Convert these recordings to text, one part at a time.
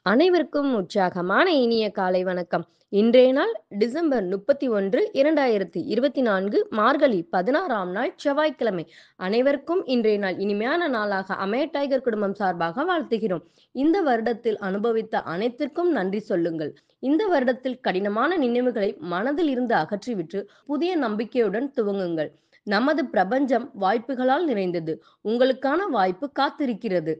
அனைவருக்கும் உற்சாகமான இனிய காலை வணக்கம். இன்றைய நாள் டிசம்பர் 31, 2024 மார்கழி 16ஆம் நாள் செவ்வாய்க்கிழமை. அனைவருக்கும் இன்றைய நாள் இனிமையான நாளாக அமைய டைகர் குடும்பம் சார்பாக வாழ்த்துகிறோம். இந்த வருடத்தில் அனுபவித்த அனைத்திற்கும் நன்றி சொல்லுங்கள். இந்த வருடத்தில் கடினமான நினைவுகளை மனதில் இருந்து அகற்றிவிட்டு புதிய நம்பிக்கையுடன் துவங்குங்கள். நமது பிரபஞ்சம் வாய்ப்புகளால் நிறைந்தது. உங்களுக்கான வாய்ப்பு காத்திருக்கிறது.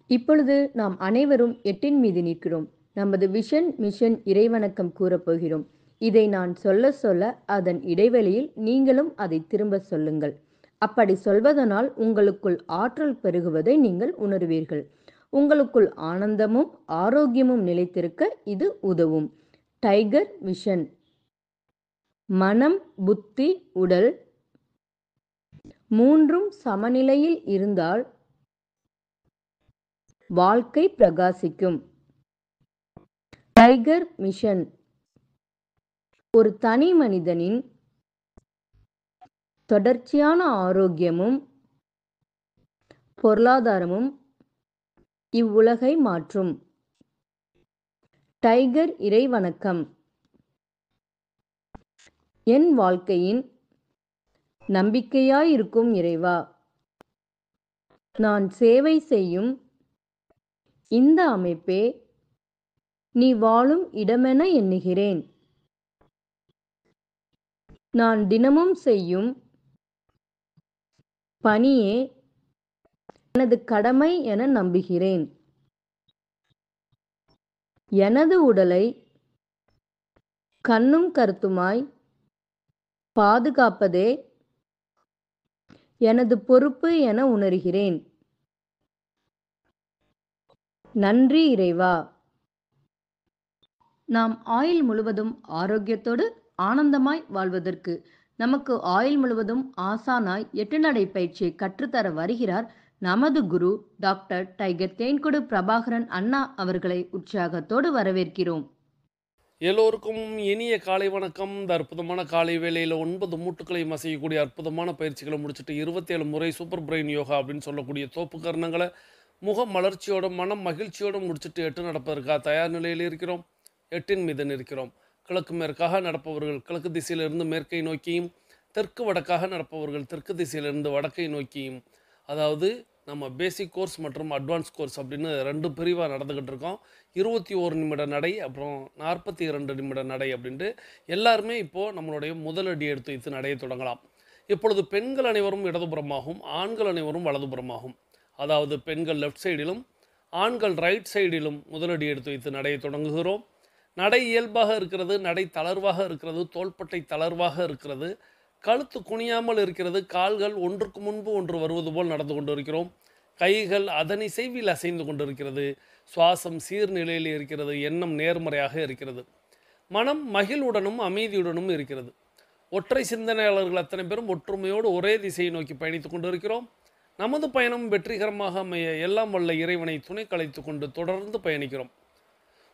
இப்பொழுது நாம் அனைவரும் எட்டின் மீது நிற்கிறோம். நமது விஷன் மிஷன் இறைவணக்கம் கூறப்போகிறோம். இதை நான் சொல்ல சொல்ல அதன் இடைவெளியில் நீங்களும் அதை திரும்ப சொல்லுங்கள். அப்படி சொல்வதனால் உங்களுக்குள் ஆற்றல் பெருகுவதை நீங்கள் உணர்வீர்கள். உங்களுக்குள் ஆனந்தமும் ஆரோக்கியமும் நிலைத்திருக்க இது உதவும். Tiger vision. மனம், புத்தி, உடல் மூன்றும் சமநிலையில் இருந்தால் வாழ்க்கை பிரகாசிக்கும். டைகர் மிஷன் ஒரு தனி மனிதனின் தொடர்ச்சியான ஆரோக்கியமும் பொருளாதாரமும் இவ்வுலகை மாற்றும். டைகர் இறைவணக்கம். என் வாழ்க்கையின் நம்பிக்கையாயிருக்கும் இறைவா, நான் சேவை செய்யும் இந்த அமைப்பே நீ வாழும் இடமென எண்ணுகிறேன். நான் தினமும் செய்யும் பணியே எனது கடமை என நம்புகிறேன். எனது உடலை கண்ணும் கருத்துமாய் பாதுகாப்பதே எனது பொறுப்பு என உணர்கிறேன். நன்றி இறைவா. நாம் ஆயுள் முழுவதும் ஆரோக்கியத்தோடு ஆனந்தமாய் வாழ்வதற்கு நமக்கு ஆயுள் முழுவதும் ஆசானாய் 8 நடை பயிற்சியை கற்றுத்தர வருகிறார் நமது குரு டாக்டர் டைகர் தேன்கொடு பிரபாகரன் அண்ணா அவர்களை உற்சாகத்தோடு வரவேற்கிறோம். எல்லோருக்கும் இனிய காலை வணக்கம். இந்த அற்புதமான காலை வேளையில் 9 மூட்டுக்களையும் அசையக்கூடிய அற்புதமான பயிற்சிகளை முடிச்சுட்டு 27 முறை சூப்பர் பிரெயின் யோகா அப்படின்னு சொல்லக்கூடிய தோப்பு கரணங்களை முக மலர்ச்சியோட மனம் மகிழ்ச்சியோடு முடிச்சுட்டு 8 நடப்பதற்காக தயார் நிலையில் இருக்கிறோம். 8 மீது இருக்கிறோம். கிழக்கு மேற்காக நடப்பவர்கள் கிழக்கு திசையிலிருந்து மேற்கை நோக்கியும், தெற்கு வடக்காக நடப்பவர்கள் தெற்கு திசையிலிருந்து வடக்கை நோக்கியும், அதாவது நம்ம பேசிக் கோர்ஸ் மற்றும் அட்வான்ஸ் கோர்ஸ் அப்படின்னு 2 பிரிவாக நடந்துக்கிட்டு இருக்கோம். 21 நிமிட நடை, அப்புறம் 42 நிமிட நடை அப்படின்ட்டு எல்லாருமே இப்போது நம்மளுடைய முதலடி எடுத்து வைத்து நடையை தொடங்கலாம். இப்பொழுது பெண்கள் அனைவரும் இடதுபுறமாகவும் ஆண்கள் அனைவரும் வலதுபுறமாகும், அதாவது பெண்கள் லெஃப்ட் சைடிலும் ஆண்கள் ரைட் சைடிலும் முதலடி எடுத்து வைத்து நடையை தொடங்குகிறோம். நடை இயல்பாக இருக்கிறது, நடை தளர்வாக இருக்கிறது, தோள்பட்டை தளர்வாக இருக்கிறது, கழுத்து குனியாமல் இருக்கிறது, கால்கள் ஒன்றுக்கு முன்பு ஒன்று வருவது போல் நடந்து கொண்டு இருக்கிறோம். கைகள் அதனிசைவில் அசைந்து கொண்டிருக்கிறது. சுவாசம் சீர்நிலையில் இருக்கிறது. எண்ணம் நேர்மறையாக இருக்கிறது. மனம் மகிழ்வுடனும் அமைதியுடனும் இருக்கிறது. ஒற்றை சிந்தனையாளர்கள் அத்தனை பேரும் ஒற்றுமையோடு ஒரே திசையை நோக்கி பயணித்து கொண்டிருக்கிறோம். நமது பயணம் வெற்றிகரமாக அமைய எல்லாம் வல்ல இறைவனை துணை கலைத்து கொண்டு தொடர்ந்து பயணிக்கிறோம்.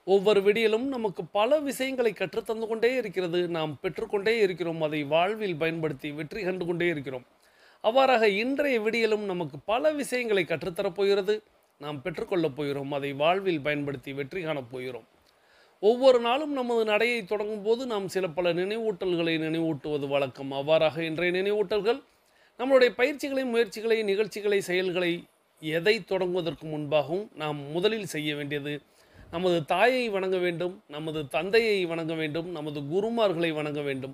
ஒவ்வொரு விடியலும் நமக்கு பல விஷயங்களை கற்றுத்தந்து கொண்டே இருக்கிறது. நாம் பெற்றுக்கொண்டே இருக்கிறோம். அதை வாழ்வில் பயன்படுத்தி வெற்றி கண்டு கொண்டே இருக்கிறோம். அவ்வாறாக இன்றைய விடியலும் நமக்கு பல விஷயங்களை கற்றுத்தரப்போகிறது. நாம் பெற்றுக்கொள்ளப் போகிறோம். அதை வாழ்வில் பயன்படுத்தி வெற்றி காணப் போகிறோம். ஒவ்வொரு நாளும் நமது நடையை தொடங்கும் போது நாம் சில பல நினைவூட்டல்களை நினைவூட்டுவது வழக்கம். அவ்வாறாக இன்றைய நினைவூட்டல்கள் நம்மளுடைய பயிற்சிகளை, முயற்சிகளை, நிகழ்ச்சிகளை, செயல்களை எதை தொடங்குவதற்கு முன்பாகவும் நாம் முதலில் செய்ய வேண்டியது நமது தாயை வணங்க வேண்டும், நமது தந்தையை வணங்க வேண்டும், நமது குருமார்களை வணங்க வேண்டும்,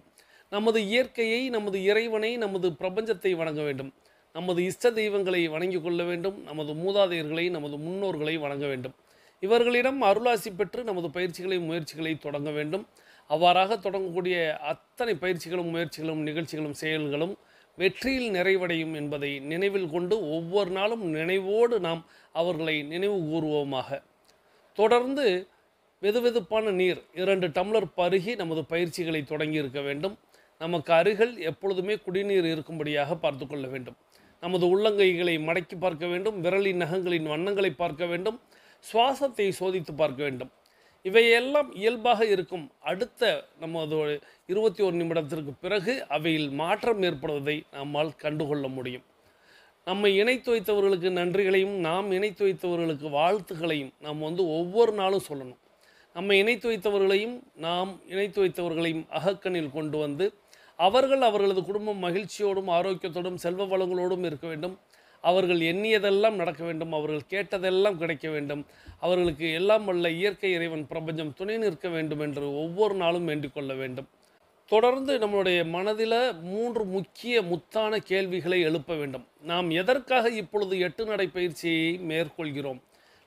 நமது இயற்கையை, நமது இறைவனை, நமது பிரபஞ்சத்தை வணங்க வேண்டும், நமது இஷ்ட தெய்வங்களை வணங்கி கொள்ள வேண்டும், நமது மூதாதையர்களை, நமது முன்னோர்களை வணங்க வேண்டும். இவர்களிடம் அருளாசி பெற்று நமது பயிற்சிகளை, முயற்சிகளை தொடங்க வேண்டும். அவ்வாறாக தொடங்கக்கூடிய அத்தனை பயிற்சிகளும், முயற்சிகளும், நிகழ்ச்சிகளும், செயல்களும் வெற்றியில் நிறைவடையும் என்பதை நினைவில் கொண்டு ஒவ்வொரு நாளும் நினைவோடு நாம் அவர்களை நினைவு கூறுவோமாக. தொடர்ந்து வெதுவெதுப்பான நீர் 2 டம்ளர் பருகி நமது பயிற்சிகளை தொடங்கி இருக்க வேண்டும். நமக்கு அருகில் எப்பொழுதுமே குடிநீர் இருக்கும்படியாக பார்த்து கொள்ள வேண்டும். நமது உள்ளங்கைகளை மடக்கி பார்க்க வேண்டும். விரலின் நகங்களின் வண்ணங்களை பார்க்க வேண்டும். சுவாசத்தை சோதித்து பார்க்க வேண்டும். இவையெல்லாம் இயல்பாக இருக்கும். அடுத்த நமது 21 நிமிடத்திற்கு பிறகு அவையில் மாற்றம் ஏற்படுவதை நம்மால் கண்டுகொள்ள முடியும். நம்மை இணைத்து வைத்தவர்களுக்கு நன்றிகளையும், நாம் இணைத்து வைத்தவர்களுக்கு வாழ்த்துக்களையும் நாம் ஒவ்வொரு நாளும் சொல்லணும். நம்மை இணைத்து வைத்தவர்களையும், நாம் இணைத்து வைத்தவர்களையும் அகக்கண்ணில் கொண்டு வந்து, அவர்கள் அவர்களது குடும்பம் மகிழ்ச்சியோடும், ஆரோக்கியத்தோடும், செல்வ வளங்களோடும் இருக்க வேண்டும். அவர்கள் எண்ணியதெல்லாம் நடக்க வேண்டும். அவர்கள் கேட்டதெல்லாம் கிடைக்க வேண்டும். அவர்களுக்கு எல்லாம் வல்ல இயற்கை இறைவன் பிரபஞ்சம் துணை நிற்க வேண்டும் என்று ஒவ்வொரு நாளும் வேண்டிக் கொள்ள வேண்டும். தொடர்ந்து நம்முடைய மனதில் 3 முக்கிய முத்தான கேள்விகளை எழுப்ப வேண்டும். நாம் எதற்காக இப்பொழுது 8 நடை பயிற்சியை மேற்கொள்கிறோம்?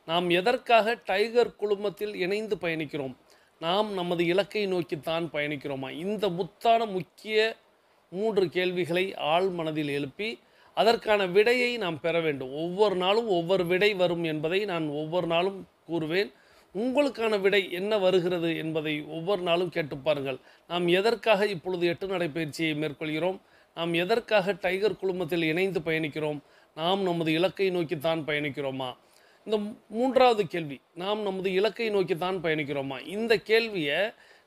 நாம் எதற்காக டைகர் குழுமத்தில் இணைந்து பயணிக்கிறோம்? நாம் நமது இலக்கை நோக்கித்தான் பயணிக்கிறோமா? இந்த முத்தான முக்கிய 3 கேள்விகளை ஆழ் மனதில் எழுப்பி அதற்கான விடையை நாம் பெற வேண்டும். ஒவ்வொரு நாளும் ஒவ்வொரு விடை வரும் என்பதை நான் ஒவ்வொரு நாளும் கூறுவேன். உங்களுக்கான விடை என்ன வருகிறது என்பதை ஒவ்வொரு நாளும் கேட்டு பாருங்கள். நாம் எதற்காக இப்பொழுது 8 நடைப்பயிற்சியை மேற்கொள்கிறோம்? நாம் எதற்காக டைகர் குழுமத்தில் இணைந்து பயணிக்கிறோம்? நாம் நமது இலக்கை நோக்கித்தான் பயணிக்கிறோமா? இந்த 3வது கேள்வி, நாம் நமது இலக்கை நோக்கித்தான் பயணிக்கிறோமா? இந்த கேள்வியை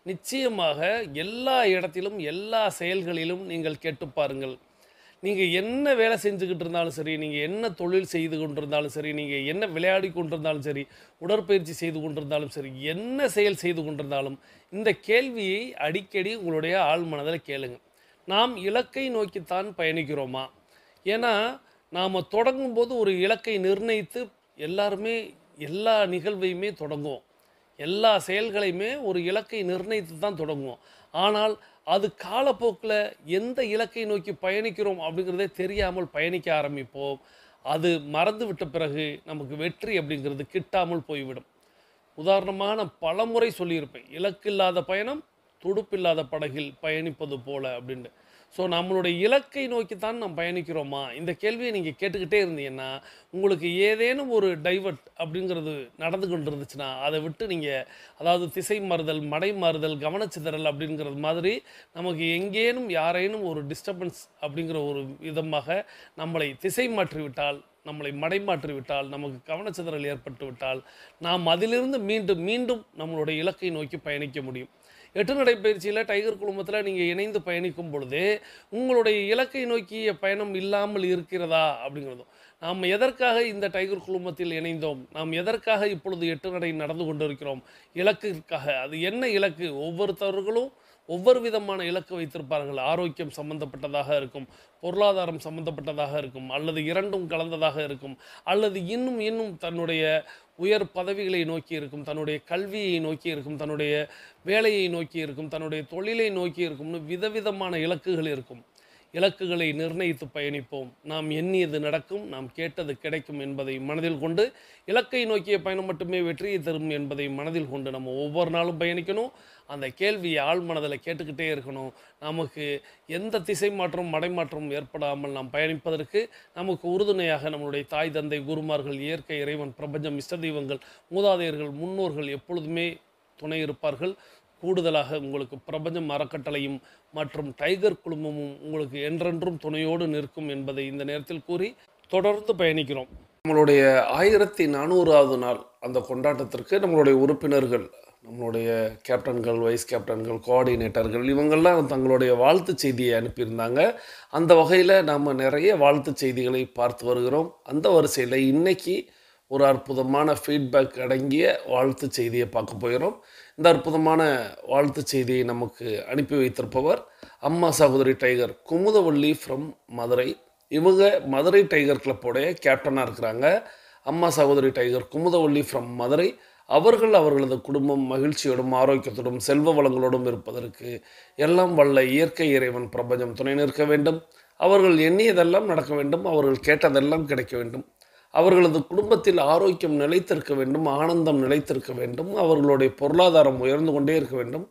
நிச்சயமாக எல்லா இடத்திலும், எல்லா செயல்களிலும் நீங்கள் கேட்டு பாருங்கள். நீங்கள் என்ன வேலை செஞ்சுக்கிட்டு இருந்தாலும் சரி, நீங்கள் என்ன தொழில் செய்து கொண்டிருந்தாலும் சரி, நீங்கள் என்ன விளையாடி கொண்டிருந்தாலும் சரி, உடற்பயிற்சி செய்து கொண்டிருந்தாலும் சரி, என்ன செயல் செய்து கொண்டிருந்தாலும் இந்த கேள்வியை அடிக்கடி உங்களுடைய ஆழ் மனதில் கேளுங்க. நாம் இலக்கை நோக்கித்தான் பயணிக்கிறோமா? ஏன்னா நாம் தொடங்கும்போது ஒரு இலக்கை நிர்ணயித்து எல்லாருமே எல்லா நிகழ்வையுமே தொடங்குவோம். எல்லா செயல்களையுமே ஒரு இலக்கை நிர்ணயித்து தான் தொடங்குவோம். ஆனால் அது காலப்போக்கில் எந்த இலக்கை நோக்கி பயணிக்கிறோம் அப்படிங்கிறதே தெரியாமல் பயணிக்க ஆரம்பிப்போம். அது மறந்து விட்ட பிறகு நமக்கு வெற்றி அப்படிங்கிறது கிட்டாமல் போய்விடும். உதாரணமாக நான் பலமுறை சொல்லியிருப்பேன், இலக்கில்லாத பயணம் துடுப்பில்லாத படகில் பயணிப்பது போல அப்படின்ட்டு. ஸோ நம்மளுடைய இலக்கை நோக்கி தான் நாம் பயணிக்கிறோமா? இந்த கேள்வியை நீங்கள் கேட்டுக்கிட்டே இருந்தீங்கன்னா உங்களுக்கு ஏதேனும் ஒரு டைவர்ட் அப்படிங்கிறது நடந்து கொண்டு இருந்துச்சுன்னா அதை விட்டு நீங்கள், அதாவது திசை மாறுதல், மடை மாறுதல், கவனச்சிதறல் அப்படிங்கிறது மாதிரி நமக்கு எங்கேனும் யாரேனும் ஒரு டிஸ்டர்பன்ஸ் அப்படிங்கிற ஒரு விதமாக நம்மளை திசை மாற்றிவிட்டால், நம்மளை மடைமாற்றிவிட்டால், நமக்கு கவனச்சிதறல் ஏற்பட்டு விட்டால் நாம் அதிலிருந்து மீண்டும் மீண்டும் நம்மளுடைய இலக்கை நோக்கி பயணிக்க முடியும். 8 நடைப்பயிற்சியில் டைகர் குழுமத்தில் நீங்கள் இணைந்து பயணிக்கும் பொழுது உங்களுடைய இலக்கை நோக்கிய பயணம் இல்லாமல் இருக்கிறதா அப்படிங்கிறதும், நாம் எதற்காக இந்த டைகர் குழுமத்தில் இணைந்தோம், நாம் எதற்காக இப்பொழுது 8 நடை நடந்து கொண்டிருக்கிறோம்? இலக்கிற்காக. அது என்ன இலக்கு? ஒவ்வொருத்தவர்களும் ஒவ்வொரு விதமான இலக்கு வைத்திருப்பார்கள். ஆரோக்கியம் சம்பந்தப்பட்டதாக இருக்கும், பொருளாதாரம் சம்பந்தப்பட்டதாக இருக்கும், அல்லது இரண்டும் கலந்ததாக இருக்கும், அல்லது இன்னும் இன்னும் தன்னுடைய உயர் பதவிகளை நோக்கி இருக்கும், தன்னுடைய கல்வியை நோக்கி இருக்கும், தன்னுடைய வேலையை நோக்கி இருக்கும், தன்னுடைய தொழிலை நோக்கி இருக்கும்னு விதவிதமான இலக்குகள் இருக்கும். இலக்குகளை நிர்ணயித்து பயணிப்போம். நாம் எண்ணியது நடக்கும், நாம் கேட்டது கிடைக்கும் என்பதை மனதில் கொண்டு, இலக்கை நோக்கிய பயணம் மட்டுமே வெற்றியை தரும் என்பதை மனதில் கொண்டு நம்ம ஒவ்வொரு நாளும் பயணிக்கணும். அந்த கேள்வியை ஆழ் மனதில் கேட்டுக்கிட்டே இருக்கணும். நமக்கு எந்த திசை மாற்றம் மடைமாற்றம் ஏற்படாமல் நாம் பயணிப்பதற்கு நமக்கு உறுதுணையாக நம்மளுடைய தாய் தந்தை, குருமார்கள், இயற்கை இறைவன், பிரபஞ்சம், இஷ்ட தெய்வங்கள், மூதாதையர்கள், முன்னோர்கள் எப்பொழுதுமே துணை இருப்பார்கள். கூடுதலாக உங்களுக்கு பிரபஞ்சம் அறக்கட்டளையும் மற்றும் டைகர் குழுமமும் உங்களுக்கு என்றென்றும் துணையோடு நிற்கும் என்பதை இந்த நேரத்தில் கூறி தொடர்ந்து பயணிக்கிறோம். நம்மளுடைய 1400வது நாள் அந்த கொண்டாட்டத்திற்கு நம்மளுடைய உறுப்பினர்கள், நம்மளுடைய கேப்டன்கள், வைஸ் கேப்டன்கள், கோஆர்டினேட்டர்கள் இவங்கெல்லாம் தங்களுடைய வாழ்த்து செய்தியை அனுப்பியிருந்தாங்க. அந்த வகையில் நாம் நிறைய வாழ்த்து செய்திகளை பார்த்து வருகிறோம். அந்த வரிசையில் இன்னைக்கு ஒரு அற்புதமான ஃபீட்பேக் அடங்கிய வாழ்த்து செய்தியை பார்க்க போகிறோம். இந்த அற்புதமான வாழ்த்து செய்தியை நமக்கு அனுப்பி வைத்திருப்பவர் அம்மா சகோதரி டைகர் குமுதவள்ளி ஃப்ரம் மதுரை. இவங்க மதுரை டைகர் கிளப்போடைய கேப்டனாக இருக்கிறாங்க. அம்மா சகோதரி டைகர் குமுதவள்ளி ஃப்ரம் மதுரை அவர்கள் அவர்களது குடும்பம் மகிழ்ச்சியோடும் ஆரோக்கியத்தோடும் செல்வ வளங்களோடும் இருப்பதற்கு எல்லாம் வல்ல இயற்கை இறைவன் பிரபஞ்சம் துணை நிற்க வேண்டும். அவர்கள் எண்ணியதெல்லாம் நடக்க வேண்டும். அவர்கள் கேட்டதெல்லாம் கிடைக்க வேண்டும். அவர்களது குடும்பத்தில் ஆரோக்கியம் நிலைத்திருக்க வேண்டும், ஆனந்தம் நிலைத்திருக்க வேண்டும், அவர்களுடைய பொருளாதாரம் உயர்ந்து கொண்டே இருக்க வேண்டும்,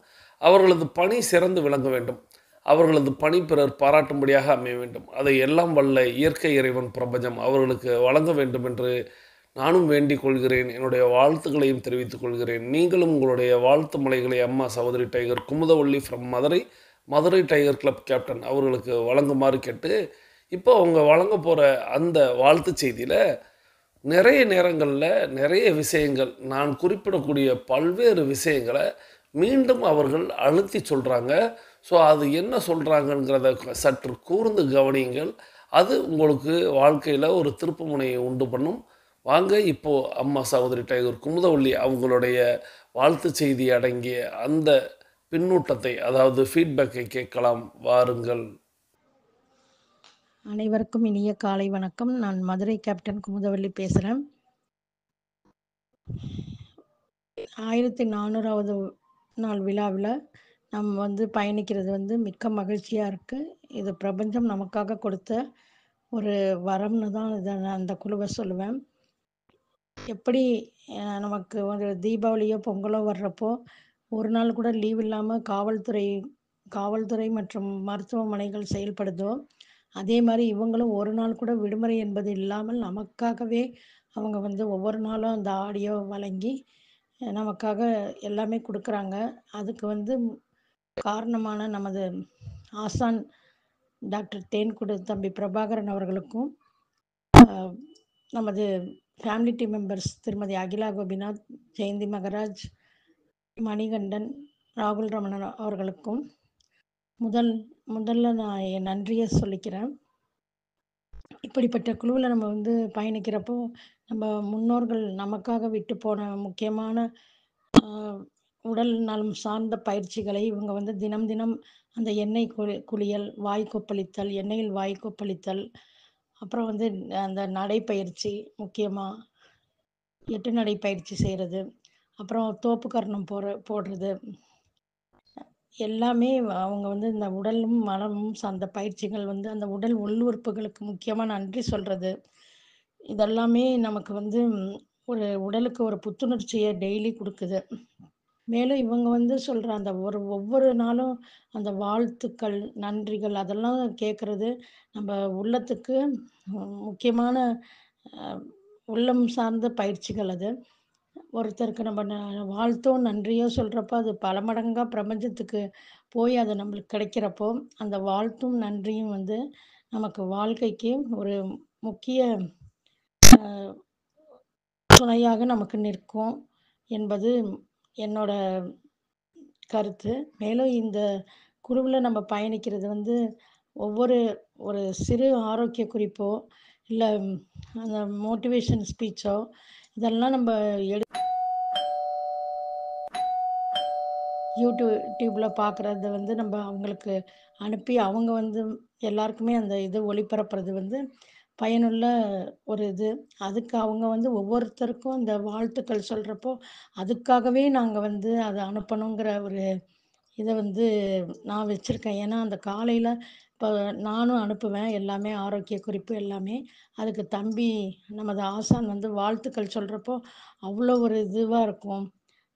அவர்களது பணி சிறந்து விளங்க வேண்டும், அவர்களது பணி பிறர் பாராட்டும்படியாக அமைய வேண்டும். அதை எல்லாம் வல்ல இயற்கை இறைவன் பிரபஞ்சம் அவர்களுக்கு வழங்க வேண்டும் என்று நானும் வேண்டிக் கொள்கிறேன். என்னுடைய வாழ்த்துக்களையும் தெரிவித்துக் கொள்கிறேன். நீங்களும் உங்களுடைய வாழ்த்து மலைகளை அம்மா சகோதரி tiger Kumudavalli from Madurai tiger club captain அவர்களுக்கு வழங்குமாறு கேட்டு, இப்போ அவங்க வழங்க போகிற அந்த வாழ்த்து செய்தியில் நிறைய நேரங்களில் நிறைய விஷயங்கள், நான் குறிப்பிடக்கூடிய பல்வேறு விஷயங்களை மீண்டும் அவர்கள் அழுத்தி சொல்கிறாங்க. ஸோ அது என்ன சொல்கிறாங்கங்கிறத சற்று கூர்ந்து கவனியுங்கள். அது உங்களுக்கு வாழ்க்கையில ஒரு திருப்புமுனையை உண்டு பண்ணும். வாங்க இப்போ அம்மா சகோதரி டைகர் குமுதவள்ளி அவங்களுடைய வாழ்த்துச் செய்தி அடங்கிய அந்த பின்னூட்டத்தை, அதாவது ஃபீட்பேக்கை கேட்கலாம் வாருங்கள். அனைவருக்கும் இனிய காலை வணக்கம். நான் மதுரை கேப்டன் குமுதவள்ளி பேசுறேன். 1400வது நாள் விழாவுல நம்ம பயணிக்கிறது மிக்க மகிழ்ச்சியா இருக்கு. இது பிரபஞ்சம் நமக்காக கொடுத்த ஒரு வரம்னு தான் இத நான் அந்த குழுவ சொல்லுவேன். எப்படி நமக்கு ஒரு தீபாவளியோ, பொங்கலோ வர்றப்போ, ஒரு நாள் கூட லீவ் இல்லாம காவல்துறை மற்றும் மருத்துவமனைகள் செயல்படுதோ, அதே மாரி இவங்களும் ஒரு நாள் கூட விடுமுறை என்பது இல்லாமல் நமக்காகவே அவங்க ஒவ்வொரு நாளும் அந்த ஆடியோ வழங்கி, நமக்காக எல்லாமே குடுக்குறாங்க. அதுக்கு காரணமான நமது ஆசான் டாக்டர் தேன்குடு தம்பி பிரபாகரன் அவர்களுக்கும், அ நமது ஃபேமிலி டீம் மெம்பர்ஸ் திருமதி அகிலா கோபிநாத், ஜெயந்தி மகராஜ், மணிகண்டன், ராகுல் ரமணன் அவர்களுக்கும் முதல்ல நான் என் நன்றிய சொல்லிக்கிறேன். இப்படிப்பட்ட குழுவுல நம்ம பயணிக்கிறப்போ, நம்ம முன்னோர்கள் நமக்காக விட்டு போன முக்கியமான அ உடல் நலம் சார்ந்த பயிற்சிகளை இவங்க தினம் தினம் அந்த எண்ணெய் குளியல், வாய் கொப்பளித்தல், எண்ணெயில் வாய் கொப்பளித்தல், அப்புறம் அந்த நடைப்பயிற்சி முக்கியமா 8 நடை பயிற்சி செய்றது, அப்புறம் தோப்பு கரணம் போடுறது, எல்லாமே அவங்க இந்த உடலும், மனமும் சார்ந்த பயிற்சிகள் அந்த உடல் உள்ளுறுப்புகளுக்கு முக்கியமா நன்றி சொல்றது. இதெல்லாமே நமக்கு ஒரு உடலுக்கு ஒரு புத்துணர்ச்சிய டெய்லி குடுக்குது. மேலும் இவங்க சொல்ற அந்த ஒவ்வொரு நாளும் அந்த வாழ்த்துக்கள், நன்றிகள் அதெல்லாம் கேட்கறது நம்ம உள்ளத்துக்கு முக்கியமான அ உள்ளம் சார்ந்த பயிற்சிகள் அது. ஒருத்தருக்கு நம்ம வாழ்த்தோ, நன்றியோ சொல்றப்போ, அது பல மடங்கா பிரபஞ்சத்துக்கு போய் அது நம்மளுக்கு கிடைக்கிறப்போ, அந்த வாழ்த்தும், நன்றியும் நமக்கு வாழ்க்கைக்கு ஒரு முக்கிய துணையாக நமக்கு நிற்கும் என்பது என்னோட கருத்து. மேலும் இந்த குழுவுல நம்ம பயணிக்கிறது ஒவ்வொரு ஒரு சிறு ஆரோக்கிய குறிப்போ, இல்ல அந்த மோட்டிவேஷன் ஸ்பீச்சோ இதெல்லாம் நம்ம யூடியூப்ல பார்க்குறத நம்ம அவங்களுக்கு அனுப்பி, அவங்க எல்லாருக்குமே அந்த இது ஒளிபரப்புறது பயனுள்ள ஒரு இது. அதுக்கு அவங்க ஒவ்வொருத்தருக்கும் இந்த வாழ்த்துக்கள் சொல்றப்போ, அதுக்காகவே நாங்க அத அனுப்பணுங்கிற ஒரு இத நான் வச்சிருக்கேன். ஏன்னா, அந்த காலையில இப்ப நானும் அனுப்புவேன். எல்லாமே ஆரோக்கிய குறிப்பு எல்லாமே. அதுக்கு தம்பி நமது ஆசான் வாழ்த்துக்கள் சொல்றப்போ, அவ்வளோ ஒரு இதுவா இருக்கும்.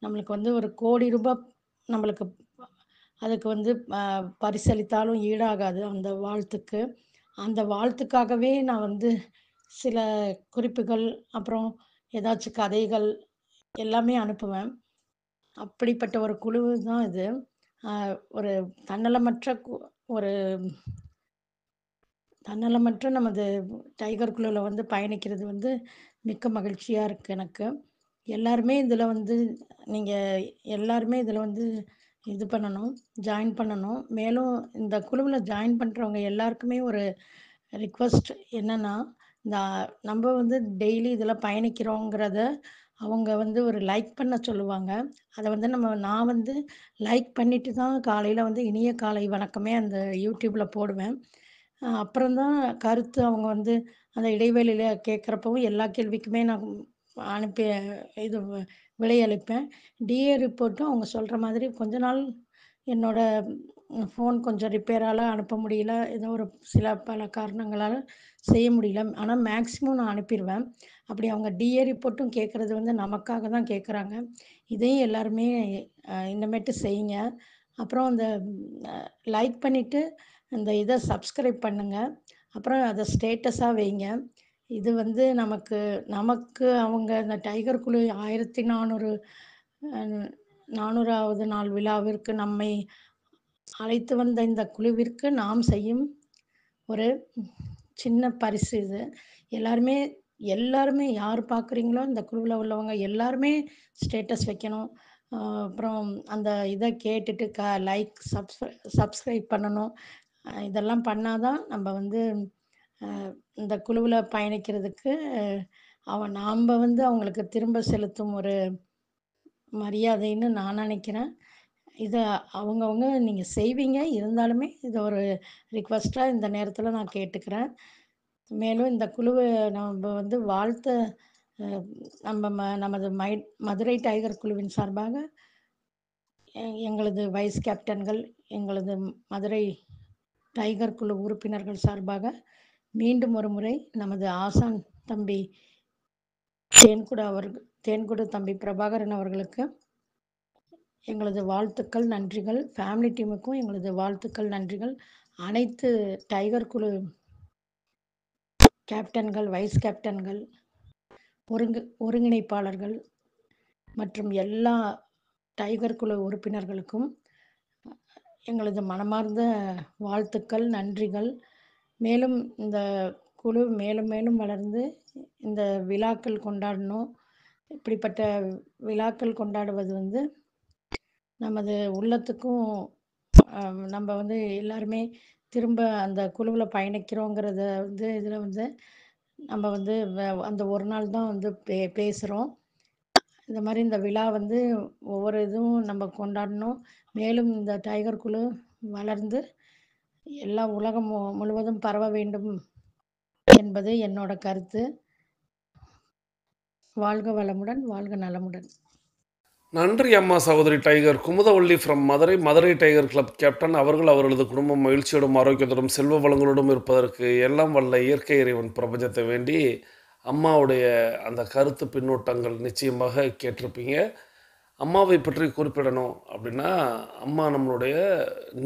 நம்மளுக்கு ஒரு கோடி ரூபா நம்மளுக்கு அதுக்கு பரிசளித்தாலும் ஈடாகாது அந்த வாழ்த்துக்கு. அந்த வாழ்த்துக்காகவே நான் சில குறிப்புகள், அப்புறம் ஏதாச்சும் கதைகள் எல்லாமே அனுப்புவேன். அப்படிப்பட்ட ஒரு குழு தான் இது. ஒரு தன்னலமற்ற ஒரு தன்னலமற்ற நமது டைகர் குழுல பயணிக்கிறது மிக்க மகிழ்ச்சியா இருக்கு எனக்கு. எல்லாருமே இதில நீங்க எல்லாருமே இதில இது பண்ணணும், ஜாயின் பண்ணணும். மேலும் இந்த குழுவுல ஜாயின் பண்றவங்க எல்லாருக்குமே ஒரு ரிக்வெஸ்ட் என்னன்னா, இந்த நம்ம டெய்லி இதில பயணிக்கிறோங்கிறத அவங்க ஒரு லைக் பண்ண சொல்லுவாங்க. அத நான் லைக் பண்ணிட்டு தான் காலையில இனிய காலை வணக்கமே அந்த யூடியூப்ல போடுவேன். அப்புறம் தான் கருத்து அவங்க அந்த இடைவெளியில கேட்குறப்பவும் எல்லா கேள்விக்குமே நான் அனுப்பி இது விடையளிப்பேன். டிஏ ரிப்போர்ட்டும் அவங்க சொல்ற மாதிரி கொஞ்ச நாள் என்னோட ஃபோன் கொஞ்சம் ரிப்பேரால அனுப்ப முடியல. ஏதோ ஒரு சில பல காரணங்களால செய்ய முடியல. ஆனா மேக்ஸிமம் நான் அனுப்பிருவேன். அப்படி அவங்க டிஏ ரிப்போர்ட்டும் கேட்கறது நமக்காக தான் கேட்குறாங்க. இதையும் எல்லாருமே இனிமேட்டு செய்யுங்க. அப்புறம் அந்த லைக் பண்ணிட்டு இந்த இத சப்ஸ்கிரைப் பண்ணுங்க. அப்புறம் அத ஸ்டேட்டஸா வைங்க. இது நமக்கு நமக்கு அவங்க இந்த டைகர் குழு 1400 அ 400வது நாள் விழாவிற்கு நம்மை அழைத்து வந்த இந்த குழுவிற்கு நாம் செய்யும் ஒரு சின்ன பரிசு இது. எல்லாருமே எல்லாருமே யார் பார்க்குறீங்களோ இந்த குழுவுல உள்ளவங்க எல்லாருமே ஸ்டேட்டஸ் வைக்கணும். அப்புறம் அந்த இத கேட்டுட்டு லைக், சப்ஸ்கிரைப் பண்ணணும். இதெல்லாம் பண்ணா தான் நம்ம இந்த குழுவுல பயணிக்கிறதுக்கு நாம வந்து அவங்களுக்கு திரும்ப செலுத்தும் ஒரு மரியாதைன்னு நான் நினைக்கிறேன். இத அவங்கவங்க நீங்க செய்வீங்க. இருந்தாலுமே இத ஒரு ரிக்வெஸ்ட்டா இந்த நேரத்தில நான் கேட்டுக்கிறேன். மேலும் இந்த குழுவ நம்ப வந்து வாழ்த்த அ நமது மதுரை டைகர் குழுவின் சார்பாக எங்களது வைஸ் கேப்டன்கள், எங்களது மதுரை டைகர் குழு உறுப்பினர்கள் சார்பாக மீண்டும் ஒரு முறை நமது ஆசான் தம்பி தேன்குடு தம்பி பிரபாகரன் அவர்களுக்கு எங்களது வாழ்த்துக்கள், நன்றிகள். ஃபேமிலி டீமுக்கும் எங்களது வாழ்த்துக்கள், நன்றிகள். அனைத்து டைகர் குழு கேப்டன்கள், வைஸ் கேப்டன்கள், ஒருங்கிணைப்பாளர்கள் மற்றும் எல்லா டைகர் குழு உறுப்பினர்களுக்கும் எங்களது மனமார்ந்த வாழ்த்துக்கள், நன்றிகள். மேலும் இந்த குழு மேலும் மேலும் வளர்ந்து இந்த விழாக்கள் கொண்டாடணும். இப்படிப்பட்ட விழாக்கள் கொண்டாடுவது வந்து நமது உள்ளத்துக்கும் நம்ம வந்து எல்லாருமே திரும்ப அந்த குழுவுல பயணிக்கிறோங்கிறத வந்து இதில் வந்து நம்ம வந்து அந்த ஒரு நாள் தான் வந்து பேசுகிறோம். இந்த மாதிரி இந்த விழா வந்து ஒவ்வொரு இதுவும் நம்ம கொண்டாடணும். மேலும் இந்த டைகர் குழு வளர்ந்து எல்லா உலகம் முழுவதும் பரவ வேண்டும் என்பது என்னோட கருத்து. வாழ்க வளமுடன், வாழ்க நலமுடன். நன்றி அம்மா சகோதரி tiger Kumudavalli from Madurai tiger club captain அவர்கள் அவர்களது குடும்பம் மகிழ்ச்சியோடும் ஆரோக்கியத்தோடும் செல்வ வளங்களோடும் இருப்பதற்கு எல்லாம் வல்ல இயற்கை இறைவன் பிரபஞ்சத்தை வேண்டி அம்மாவுடைய அந்த கருத்து பின்னூட்டங்கள் நிச்சயமாக கேட்டிருப்பீங்க. அம்மாவை பற்றி குறிப்பிடணும் அப்படின்னா, அம்மா நம்மளுடைய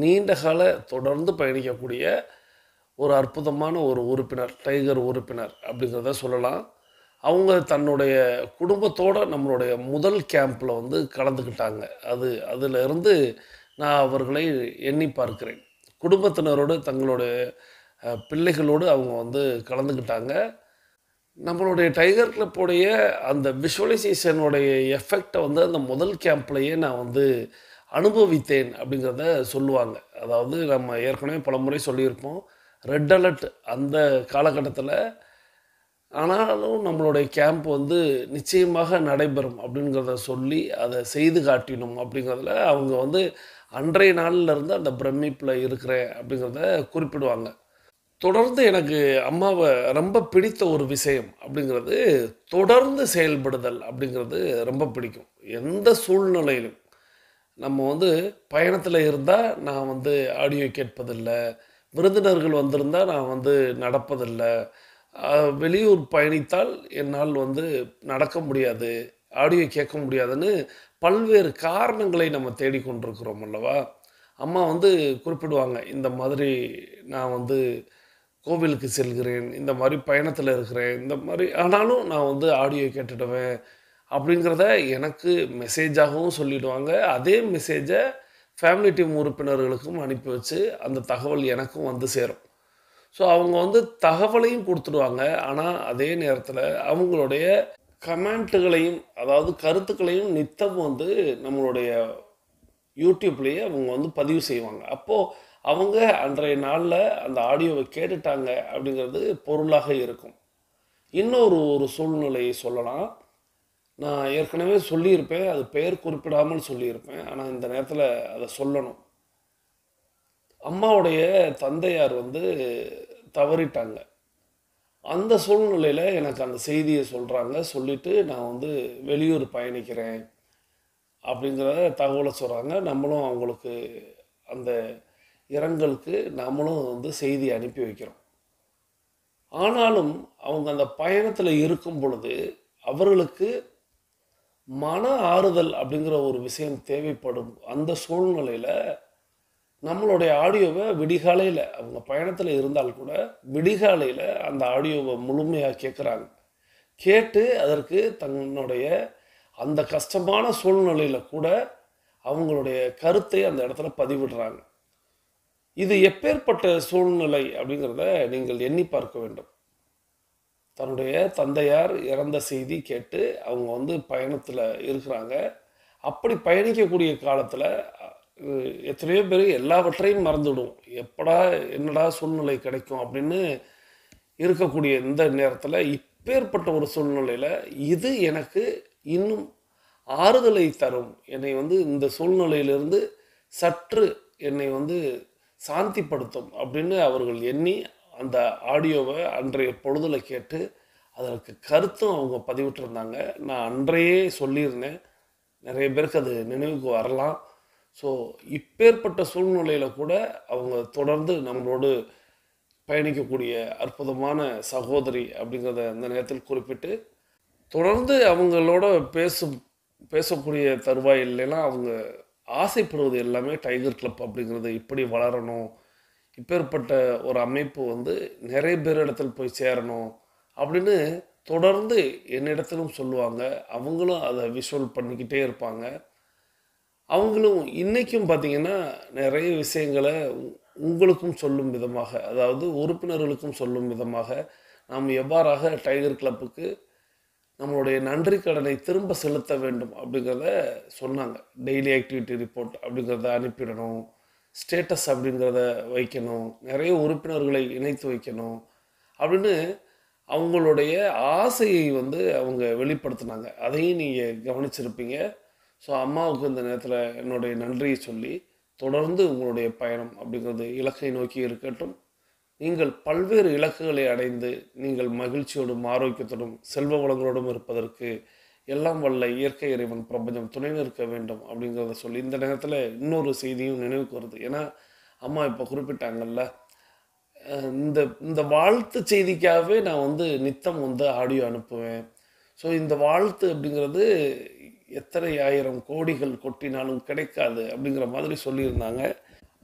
நீண்ட கால தொடர்ந்து பயணிக்கக்கூடிய ஒரு அற்புதமான ஒரு உறுப்பினர், டைகர் உறுப்பினர் அப்படிங்கிறத சொல்லலாம். அவங்க தன்னுடைய குடும்பத்தோட நம்மளுடைய முதல் கேம்பில் வந்து கலந்துக்கிட்டாங்க. அதிலிருந்து நான் அவர்களை எண்ணி பார்க்கிறேன். குடும்பத்தினரோடு தங்களுடைய பிள்ளைகளோடு அவங்க வந்து கலந்துக்கிட்டாங்க. நம்மளுடைய டைகர் கிளப்புடைய அந்த விஷுவலைசேஷனுடைய எஃபெக்டை வந்து அந்த முதல் கேம்ப்லேயே நான் வந்து அனுபவித்தேன் அப்படிங்கிறத சொல்லுவாங்க. அதாவது நம்ம ஏற்கனவே பலமுறை சொல்லியிருப்போம். ரெட் அலர்ட் அந்த காலகட்டத்தில் ஆனாலும் நம்மளுடைய கேம்ப் வந்து நிச்சயமாக நடைபெறும் அப்படிங்கிறத சொல்லி அதை செய்து காட்டினோம் அப்படிங்கிறதுல அவங்க வந்து அன்றைய நாளில் இருந்து அந்த பிரமிப்பில் இருக்கிறேன் அப்படிங்கிறத குறிப்பிடுவாங்க. தொடர்ந்து எனக்கு அம்மாவை ரொம்ப பிடித்த ஒரு விஷயம் அப்படிங்கிறது தொடர்ந்து செயல்படுதல் அப்படிங்கிறது ரொம்ப பிடிக்கும். எந்த சூழ்நிலையிலும் நம்ம வந்து பயணத்தில் இருந்தால் நான் வந்து ஆடியோ கேட்பதில்லை, விருந்தினர்கள் வந்திருந்தால் நான் வந்து நடப்பதில்லை, வெளியூர் பயணித்தால் என்னால் வந்து நடக்க முடியாது, ஆடியோ கேட்க முடியாதுன்னு பல்வேறு காரணங்களை நம்ம தேடிக்கொண்டிருக்கிறோம் அல்லவா. அம்மா வந்து குறிப்பிடுவாங்க, இந்த மாதிரி நான் வந்து கோவிலுக்கு செல்கிறேன், இந்த மாதிரி பயணத்தில் இருக்கிறேன், இந்த மாதிரி ஆனாலும் நான் வந்து ஆடியோ கேட்டுடுவேன் அப்படிங்கிறத எனக்கு மெசேஜாகவும் சொல்லிவிடுவாங்க. அதே மெசேஜை ஃபேமிலி டீம் உறுப்பினர்களுக்கும் அனுப்பி வச்சு அந்த தகவல் எனக்கும் வந்து சேரும். ஸோ அவங்க வந்து தகவலையும் கொடுத்துடுவாங்க. ஆனால் அதே நேரத்தில் அவங்களுடைய கமெண்ட்டுகளையும், அதாவது கருத்துக்களையும் நித்தம் வந்து நம்மளுடைய யூடியூப்லேயே அவங்க வந்து பதிவு செய்வாங்க. அப்போது அவங்க அன்றைய நாளில் அந்த ஆடியோவை கேட்டுட்டாங்க அப்படிங்கிறது பொருளாக இருக்கும். இன்னொரு சூழ்நிலையை சொல்லலாம். நான் ஏற்கனவே சொல்லியிருப்பேன், அது பெயர் குறிப்பிடாமல் சொல்லியிருப்பேன். ஆனால் இந்த நேரத்தில் அதை சொல்லணும். அம்மாவுடைய தந்தையார் வந்து தவறிட்டாங்க. அந்த சூழ்நிலையில் எனக்கு அந்த செய்தியை சொல்கிறாங்க. சொல்லிவிட்டு நான் வந்து வெளியூர் பயணிக்கிறேன் அப்படிங்கிற தகவலை சொல்கிறாங்க. நம்மளும் அவங்களுக்கு அந்த இரங்கலுக்கு நம்மளும் வந்து செய்தி அனுப்பி வைக்கிறோம். ஆனாலும் அவங்க அந்த பயணத்தில் இருக்கும் பொழுது அவர்களுக்கு மன ஆறுதல் அப்படிங்கிற ஒரு விஷயம் தேவைப்படும். அந்த சூழ்நிலையில் நம்மளுடைய ஆடியோவை விடிகாலையில், அவங்க பயணத்தில் இருந்தால் கூட விடிகாலையில் அந்த ஆடியோவை முழுமையாக கேட்குறாங்க. கேட்டு அதற்கு தன்னுடைய அந்த கஷ்டமான சூழ்நிலையில் கூட அவங்களுடைய கருத்தை அந்த இடத்துல பதிவிடுறாங்க. இது எப்பேற்பட்ட சூழ்நிலை அப்படிங்கிறத நீங்கள் எண்ணி பார்க்க வேண்டும். தன்னுடைய தந்தையார் இறந்த செய்தி கேட்டு அவங்க வந்து பயணத்தில் இருக்கிறாங்க. அப்படி பயணிக்கக்கூடிய காலத்தில் எத்தனையோ பேர் எல்லாவற்றையும் மறந்துவிடும். என்னடா சூழ்நிலை கிடைக்கும் அப்படின்னு இருக்கக்கூடிய இந்த நேரத்தில் இப்பேற்பட்ட ஒரு சூழ்நிலையில் இது எனக்கு இன்னும் ஆறுதலை தரும், என்னை வந்து இந்த சூழ்நிலையிலிருந்து சற்று என்னை வந்து சாந்திப்படுத்தும் அப்படின்னு அவர்கள் எண்ணி அந்த ஆடியோவை அன்றைய பொழுதில் கேட்டு அதற்கு கருத்தும் அவங்க பதிவிட்டிருந்தாங்க. நான் அன்றையே சொல்லியிருந்தேன், நிறைய பேருக்கு அது நினைவுக்கு வரலாம். ஸோ இப்பேற்பட்ட சூழ்நிலையில் கூட அவங்க தொடர்ந்து நம்மளோடு பயணிக்கக்கூடிய அற்புதமான சகோதரி அப்படிங்கிறத அந்த நேரத்தில் குறிப்பிட்டு, தொடர்ந்து அவங்களோட பேசக்கூடிய தருவாயிலாம் அவங்க ஆசைப்படுவது எல்லாமே டைகர் கிளப் அப்படிங்கிறது இப்படி வளரணும், இப்பேற்பட்ட ஒரு அமைப்பு வந்து நிறைய பேர் இடத்துல போய் சேரணும் அப்படின்னு தொடர்ந்து என்னிடத்திலும் சொல்லுவாங்க. அவங்களும் அதை விஷுவல் பண்ணிக்கிட்டே இருப்பாங்க. அவங்களும் இன்றைக்கும் பார்த்திங்கன்னா நிறைய விஷயங்களை உங்களுக்கும் சொல்லும் விதமாக, அதாவது உறுப்பினர்களுக்கும் சொல்லும் விதமாக, நாம் எவ்வாறாக டைகர் கிளப்புக்கு நம்மளுடைய நன்றி கடனை திரும்ப செலுத்த வேண்டும் அப்படிங்கிறத சொன்னாங்க. டெய்லி ஆக்டிவிட்டி ரிப்போர்ட் அப்படிங்கிறத அனுப்பிடணும், ஸ்டேட்டஸ் அப்படிங்கிறத வைக்கணும், நிறைய உறுப்பினர்களை இணைத்து வைக்கணும் அப்படின்னு அவங்களுடைய ஆசையை வந்து அவங்க வெளிப்படுத்தினாங்க. அதையும் நீங்கள் கவனிச்சிருப்பீங்க. ஸோ அம்மாவுக்கு இந்த நேரத்தில் என்னுடைய நன்றியை சொல்லி, தொடர்ந்து உங்களுடைய பயணம் அப்படிங்கிறது இலக்கை நோக்கி இருக்கட்டும். நீங்கள் பல்வேறு இலக்குகளை அடைந்து நீங்கள் மகிழ்ச்சியோடும் ஆரோக்கியத்தோடும் செல்வ வளங்களோடும் இருப்பதற்கு எல்லாம் வல்ல இயற்கை இறைவன் பிரபஞ்சம் துணை நிற்க வேண்டும் அப்படிங்கிறத சொல்லி, இந்த நேரத்தில் இன்னொரு செய்தியும் நினைவுக்கு வருது. ஏன்னா அம்மா இப்போ குறிப்பிட்டாங்கல்ல, இந்த இந்த வாழ்த்து செய்திக்காகவே நான் வந்து நித்தம் வந்து ஆடியோ அனுப்புவேன். ஸோ இந்த வாழ்த்து அப்படிங்கிறது எத்தனை ஆயிரம் கோடிகள் கொட்டினாலும் கிடைக்காது அப்படிங்கிற மாதிரி சொல்லியிருந்தாங்க.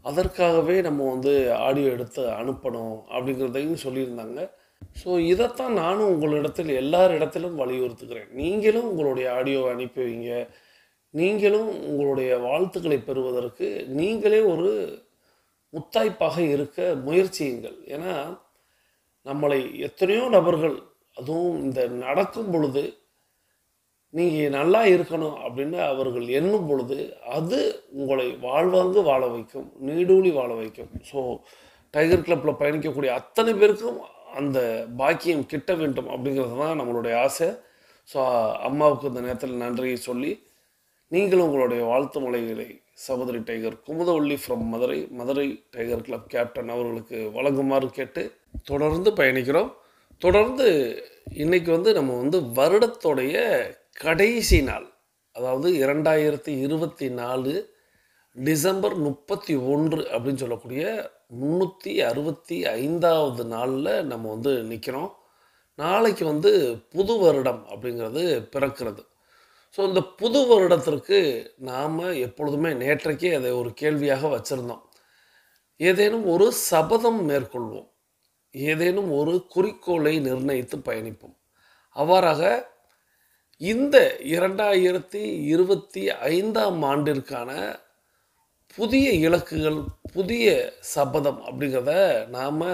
அதற்காகவே நம்ம வந்து ஆடியோ எடுத்து அனுப்பணும் அப்படிங்கிறதையும் சொல்லியிருந்தாங்க. ஸோ இதைத்தான் நானும் உங்களிடத்தில் எல்லாரிடத்திலும் வலியுறுத்துகிறேன். நீங்களும் உங்களுடைய ஆடியோவை அனுப்பி வைங்க. நீங்களும் உங்களுடைய வாழ்த்துக்களை பெறுவதற்கு நீங்களே ஒரு முத்தாய்ப்பாக இருக்க முயற்சியுங்கள். ஏன்னா நம்மளை எத்தனையோ நபர்கள், அதுவும் இந்த நடக்கும் பொழுது நீங்கள் நல்லா இருக்கணும் அப்படின்னு அவர்கள் எண்ணும் பொழுது அது உங்களை வாழ்வாங்கு வாழ வைக்கும், நீடூழி வாழ வைக்கும். ஸோ டைகர் கிளப்பில் பயணிக்கக்கூடிய அத்தனை பேருக்கும் அந்த பாக்கியம் கிட்ட வேண்டும் அப்படிங்கிறது தான் நம்மளுடைய ஆசை. ஸோ அம்மாவுக்கு இந்த நேரத்தில் நன்றியை சொல்லி, நீங்களும் உங்களுடைய வாழ்த்து மலைகளை சகோதரி tiger Kumudavalli from Madurai tiger club captain அவர்களுக்கு வழங்குமாறு கேட்டு தொடர்ந்து பயணிக்கிறோம். தொடர்ந்து இன்றைக்கி வந்து நம்ம வந்து வருடத்தோடைய கடைசி நாள், அதாவது 2024 டிசம்பர் 31 அப்படின்னு சொல்லக்கூடிய 365வது நாளில் நம்ம வந்து நிற்கிறோம். நாளைக்கு வந்து புது வருடம் அப்படிங்கிறது பிறக்கிறது. ஸோ இந்த புது வருடத்திற்கு நாம் எப்பொழுதுமே நேற்றைக்கே அதை ஒரு கேள்வியாக வச்சுருந்தோம். ஏதேனும் ஒரு சபதம் மேற்கொள்வோம், ஏதேனும் ஒரு குறிக்கோளை நிர்ணயித்து பயணிப்போம். அவ்வாறாக இந்த 2025ஆம் ஆண்டிற்கான புதிய இலக்குகள், புதிய சபதம் அப்படிங்கிறத நாம்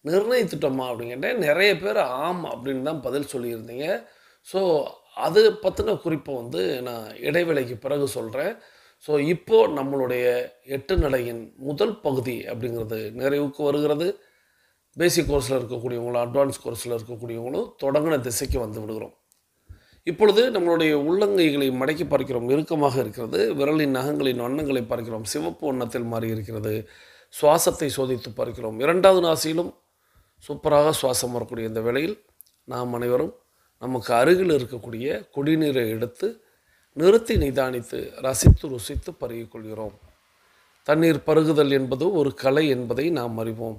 நிர்ணயித்துட்டோமா அப்படிங்கிற நிறைய பேர் ஆம் அப்படின்னு தான் பதில் சொல்லியிருந்தீங்க. ஸோ அது பற்றின குறிப்பை வந்து நான் இடைவேளைக்கு பிறகு சொல்கிறேன். ஸோ இப்போது நம்மளுடைய 8 நடையின் முதல் பகுதி அப்படிங்கிறது நிறைவுக்கு வருகிறது. பேசிக் கோர்ஸில் இருக்கக்கூடியவங்களும் அட்வான்ஸ் கோர்ஸில் இருக்கக்கூடியவங்களும் தொடங்கின திசைக்கு வந்து விடுகிறோம். இப்பொழுது நம்மளுடைய உள்ளங்கைகளை மடக்கி பார்க்கிறோம், இறுக்கமாக இருக்கிறது. விரலின் நகங்களின் வண்ணங்களை பார்க்கிறோம், சிவப்பு வண்ணத்தில் மாறி இருக்கிறது. சுவாசத்தை சோதித்து பார்க்கிறோம். 2வது நாசியிலும் சூப்பராக சுவாசம் வரக்கூடிய இந்த வேளையில் நாம் அனைவரும் நமக்கு அருகில் இருக்கக்கூடிய குடிநீரை எடுத்து நிறுத்தி நிதானித்து ரசித்து ருசித்து பருகிக்கொள்கிறோம். தண்ணீர் பருகுதல் என்பது ஒரு கலை என்பதை நாம் அறிவோம்.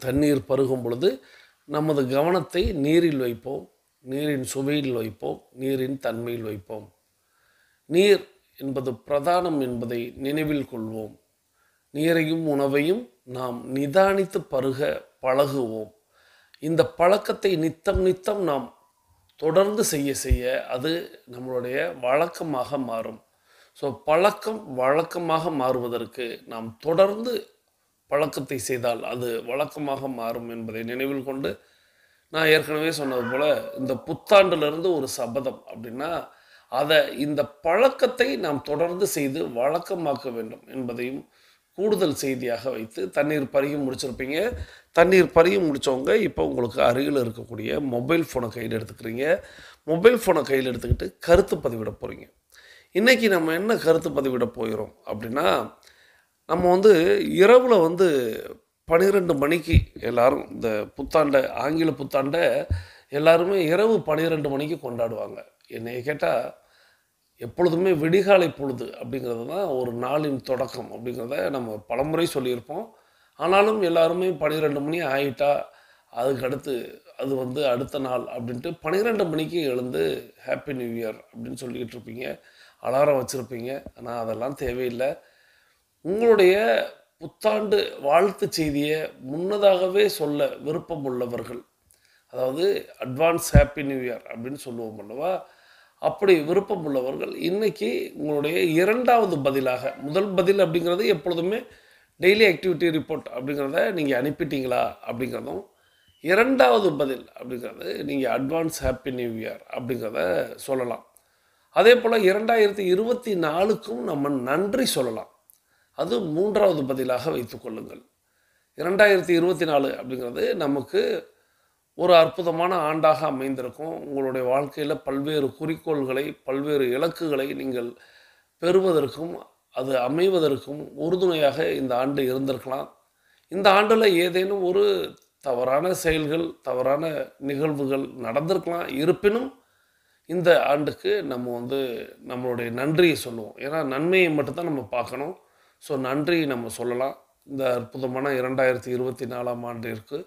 தண்ணீர் பருகும் பொழுது நமது கவனத்தை நீரில் வைப்போம், நீரின் சுவையில் வைப்போம், நீரின் தன்மையில் வைப்போம். நீர் என்பது பிரதானம் என்பதை நினைவில் கொள்வோம். நீரையும் உணவையும் நாம் நிதானித்து பருக பழகுவோம். இந்த பழக்கத்தை நித்தம் நாம் தொடர்ந்து செய்ய அது நம்மளுடைய வழக்கமாக மாறும். ஸோ பழக்கம் வழக்கமாக மாறுவதற்கு நாம் தொடர்ந்து பழக்கத்தை செய்தால் அது வழக்கமாக மாறும் என்பதை நினைவில் கொண்டு, நான் ஏற்கனவே சொன்னது போல் இந்த புத்தாண்டிலிருந்து ஒரு சபதம் அப்படின்னா இந்த பழக்கத்தை நாம் தொடர்ந்து செய்து வழக்கமாக்க வேண்டும் என்பதையும் கூடுதல் செய்தியாக வைத்து தண்ணீர் பருகி முடிச்சிருப்பீங்க. தண்ணீர் பருகி முடித்தவங்க இப்போ உங்களுக்கு அருகில் இருக்கக்கூடிய மொபைல் ஃபோனை கையில் எடுத்துக்கிறீங்க. மொபைல் ஃபோனை கையில் எடுத்துக்கிட்டு கருத்து பதிவிட போகிறீங்க. இன்றைக்கி நம்ம என்ன கருத்து பதிவிட போகிறோம் அப்படின்னா, நம்ம வந்து இரவில் வந்து 12 மணிக்கு எல்லாரும் இந்த புத்தாண்டை, ஆங்கில புத்தாண்டை எல்லாருமே இரவு 12 மணிக்கு கொண்டாடுவாங்க. என்னைய கேட்டால் எப்பொழுதுமே விடிகாலை பொழுது அப்படிங்கிறது தான் ஒரு நாளின் தொடக்கம் அப்படிங்கிறத நம்ம பலமுறை சொல்லியிருப்போம். ஆனாலும் எல்லாருமே 12 மணி ஆகிட்டா அதுக்கடுத்து அது வந்து அடுத்த நாள் அப்படின்ட்டு 12 மணிக்கு எழுந்து ஹாப்பி நியூ இயர் அப்படின்னு சொல்லிக்கிட்டு இருப்பீங்க. அலாரம் வச்சுருப்பீங்க. ஆனால் அதெல்லாம் தேவையில்லை. உங்களுடைய புத்தாண்டு வாழ்த்து செய்தியை முன்னதாகவே சொல்ல விருப்பம் உள்ளவர்கள், அதாவது அட்வான்ஸ் ஹாப்பி நியூ இயர் அப்படின்னு சொல்லுவோம் அல்லவா, அப்படி விருப்பம் உள்ளவர்கள் இன்னைக்கு உங்களுடைய இரண்டாவது பதிலாக, முதல் பதில் அப்படிங்கிறது எப்பொழுதுமே டெய்லி ஆக்டிவிட்டி ரிப்போர்ட் அப்படிங்கிறத நீங்கள் அனுப்பிட்டீங்களா அப்படிங்கிறதும், இரண்டாவது பதில் அப்படிங்கிறது நீங்கள் அட்வான்ஸ் ஹாப்பி நியூ இயர் அப்படிங்கிறத சொல்லலாம். அதே போல் 2024க்கும் நம்ம நன்றி சொல்லலாம். அது மூன்றாவது பதிலாக வைத்துக்கொள்ளுங்கள். 2024 அப்படிங்கிறது நமக்கு ஒரு அற்புதமான ஆண்டாக அமைந்திருக்கும். உங்களுடைய வாழ்க்கையில் பல்வேறு குறிக்கோள்களை, பல்வேறு இலக்குகளை நீங்கள் பெறுவதற்கும் அது அமைவதற்கும் உறுதுணையாக இந்த ஆண்டு இருந்திருக்கலாம். இந்த ஆண்டில் ஏதேனும் ஒரு தவறான செயல்கள், தவறான நிகழ்வுகள் நடந்திருக்கலாம். இருப்பினும் இந்த ஆண்டுக்கு நம்ம வந்து நம்மளுடைய நன்றியை சொல்லுவோம். ஏன்னா நன்மையை மட்டும்தான் நம்ம பார்க்கணும். ஸோ நன்றி நம்ம சொல்லலாம். இந்த அற்புதமான 2024ஆம் ஆண்டிற்கு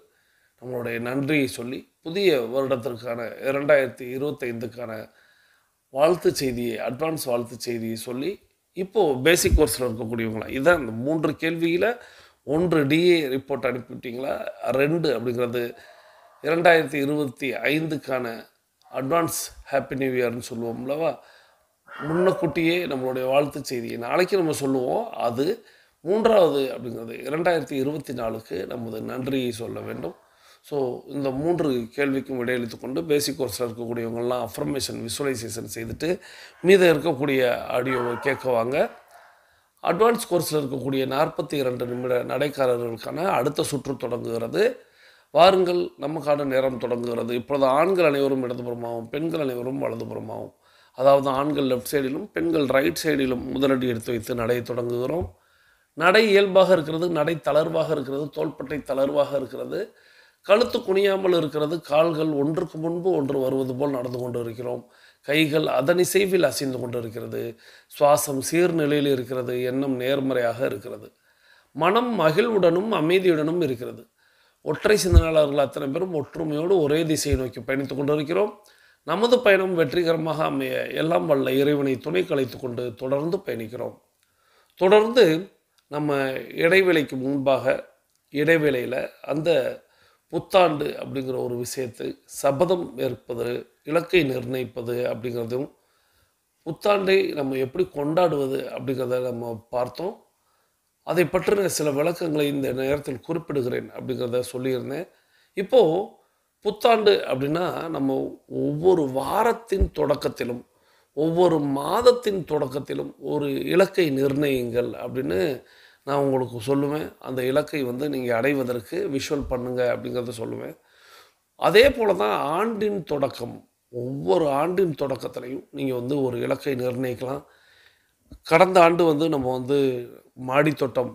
நம்மளுடைய நன்றியை சொல்லி, புதிய வருடத்திற்கான 2025க்கான வாழ்த்து செய்தியை, அட்வான்ஸ் வாழ்த்து செய்தியை சொல்லி, இப்போது பேசிக் கோர்ஸில் இருக்கக்கூடியவங்களா, இதுதான் இந்த 3 கேள்வியில் 1 டிஏ ரிப்போர்ட் அனுப்பிவிட்டீங்களா, 2 அப்படிங்கிறது 2025க்கான அட்வான்ஸ் ஹாப்பி நியூ இயர்னு சொல்லுவோம்லவா, முன்னக்கூட்டியே நம்மளுடைய வாழ்த்து செய்தியை நாளைக்கு நம்ம சொல்லுவோம். அது 3வது அப்படிங்கிறது 2024க்கு நமது நன்றியை சொல்ல வேண்டும். ஸோ இந்த 3 கேள்விக்கும் விடையளித்து கொண்டு பேசிக் கோர்ஸில் இருக்கக்கூடியவங்கள்லாம் அஃபர்மேஷன் விசுவலைசேஷன் செய்துட்டு மீதம் இருக்கக்கூடிய ஆடியோவை கேட்க வாங்க. அட்வான்ஸ் கோர்ஸில் இருக்கக்கூடிய 42 நிமிட நடைக்காரர்களுக்கான அடுத்த சுற்று தொடங்குகிறது. வாருங்கள், நமக்கான நேரம் தொடங்குகிறது. இப்பொழுது ஆண்கள் அனைவரும் இடதுபுறமாகவும் பெண்கள் அனைவரும் வலதுபுறமாகவும், அதாவது ஆண்கள் லெஃப்ட் சைடிலும் பெண்கள் ரைட் சைடிலும் முதலடி எடுத்து வைத்து நடையை தொடங்குகிறோம். நடை இயல்பாக இருக்கிறது, நடை தளர்வாக இருக்கிறது, தோள்பட்டை தளர்வாக இருக்கிறது, கழுத்து குனியாமல் இருக்கிறது, கால்கள் ஒன்றுக்கு முன்பு ஒன்று வருவது போல் நடந்து கொண்டு இருக்கிறோம், கைகள் அதனிசைவில் அசைந்து கொண்டு இருக்கிறது, சுவாசம் சீர்நிலையில் இருக்கிறது, எண்ணம் நேர்மறையாக இருக்கிறது, மனம் மகிழ்வுடனும் அமைதியுடனும் இருக்கிறது. ஒற்றை சிந்தனையாளர்கள் அத்தனை பேரும் ஒற்றுமையோடு ஒரே திசையை நோக்கி பயணித்து கொண்டு இருக்கிறோம். நமது பயணம் வெற்றிகரமாக அமைய எல்லாம் வல்ல இறைவனை துணை கலைத்து கொண்டு தொடர்ந்து பயணிக்கிறோம். தொடர்ந்து நம்ம இடைவேளைக்கு முன்பாக, இடைவேளையில் அந்த புத்தாண்டு அப்படிங்கிற ஒரு விஷயத்தை சபதம் ஏற்பது, இலக்கை நிர்ணயிப்பது அப்படிங்கிறதும், புத்தாண்டை நம்ம எப்படி கொண்டாடுவது அப்படிங்கிறத நம்ம பார்த்தோம். அதை பற்றின சில விளக்கங்களை இந்த நேரத்தில் குறிப்பிடுகிறேன் அப்படிங்கிறத சொல்லியிருந்தேன். இப்போது புத்தாண்டு அப்படின்னா நம்ம ஒவ்வொரு வாரத்தின் தொடக்கத்திலும் ஒவ்வொரு மாதத்தின் தொடக்கத்திலும் ஒரு இலக்கை நிர்ணயிங்கள் அப்படின்னு நான் உங்களுக்கு சொல்லுவேன். அந்த இலக்கை வந்து நீங்கள் அடைவதற்கு விஷுவல் பண்ணுங்கள் அப்படிங்கிறத சொல்லுவேன். அதே போல் தான் ஆண்டின் தொடக்கம், ஒவ்வொரு ஆண்டின் தொடக்கத்திலையும் நீங்கள் வந்து ஒரு இலக்கை நிர்ணயிக்கலாம். கடந்த ஆண்டு வந்து நம்ம வந்து மாடி தோட்டம்,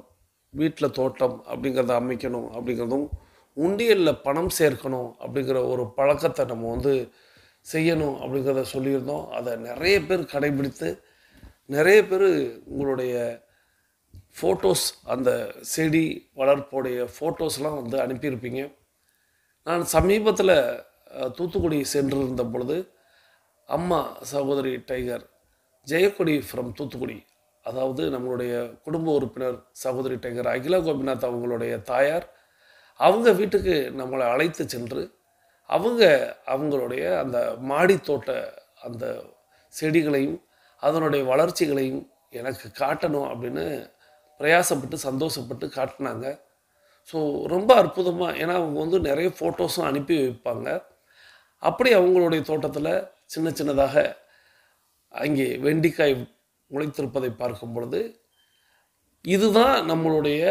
வீட்டில் தோட்டம் அப்படிங்கிறத அமைக்கணும் அப்படிங்கிறதும், உண்டியலில் பணம் சேர்க்கணும் அப்படிங்கிற ஒரு பழக்கத்தை நம்ம வந்து செய்யணும் அப்படிங்கிறத சொல்லியிருந்தோம். அதை நிறைய பேர் கடைபிடித்து, நிறைய பேர் உங்களுடைய ஃபோட்டோஸ், அந்த செடி வளர்ப்போடைய ஃபோட்டோஸ்லாம் வந்து அனுப்பியிருப்பீங்க. நான் சமீபத்தில் தூத்துக்குடி சென்றிருந்த பொழுது அம்மா சகோதரி டைகர் ஜெயக்கொடி ஃப்ரம் தூத்துக்குடி, அதாவது நம்மளுடைய குடும்ப உறுப்பினர் சகோதரி டைகர் அகிலா கோபிநாத் அவங்களுடைய தாயார், அவங்க வீட்டுக்கு நம்மளை அழைத்து சென்று அவங்களுடைய அந்த மாடித்தோட்ட அந்த செடிகளையும் அதனுடைய வளர்ச்சிகளையும் எனக்கு காட்டணும் அப்படின்னு பிரயாசப்பட்டு சந்தோஷப்பட்டு காட்டினாங்க. ஸோ ரொம்ப அற்புதமாக, ஏன்னா அவங்க வந்து நிறைய ஃபோட்டோஸும் அனுப்பி வைப்பாங்க. அப்படி அவங்களுடைய தோட்டத்தில் சின்ன சின்னதாக அங்கே வெண்டிக்காய் முளைத்திருப்பதை பார்க்கும் பொழுது இதுதான் நம்மளுடைய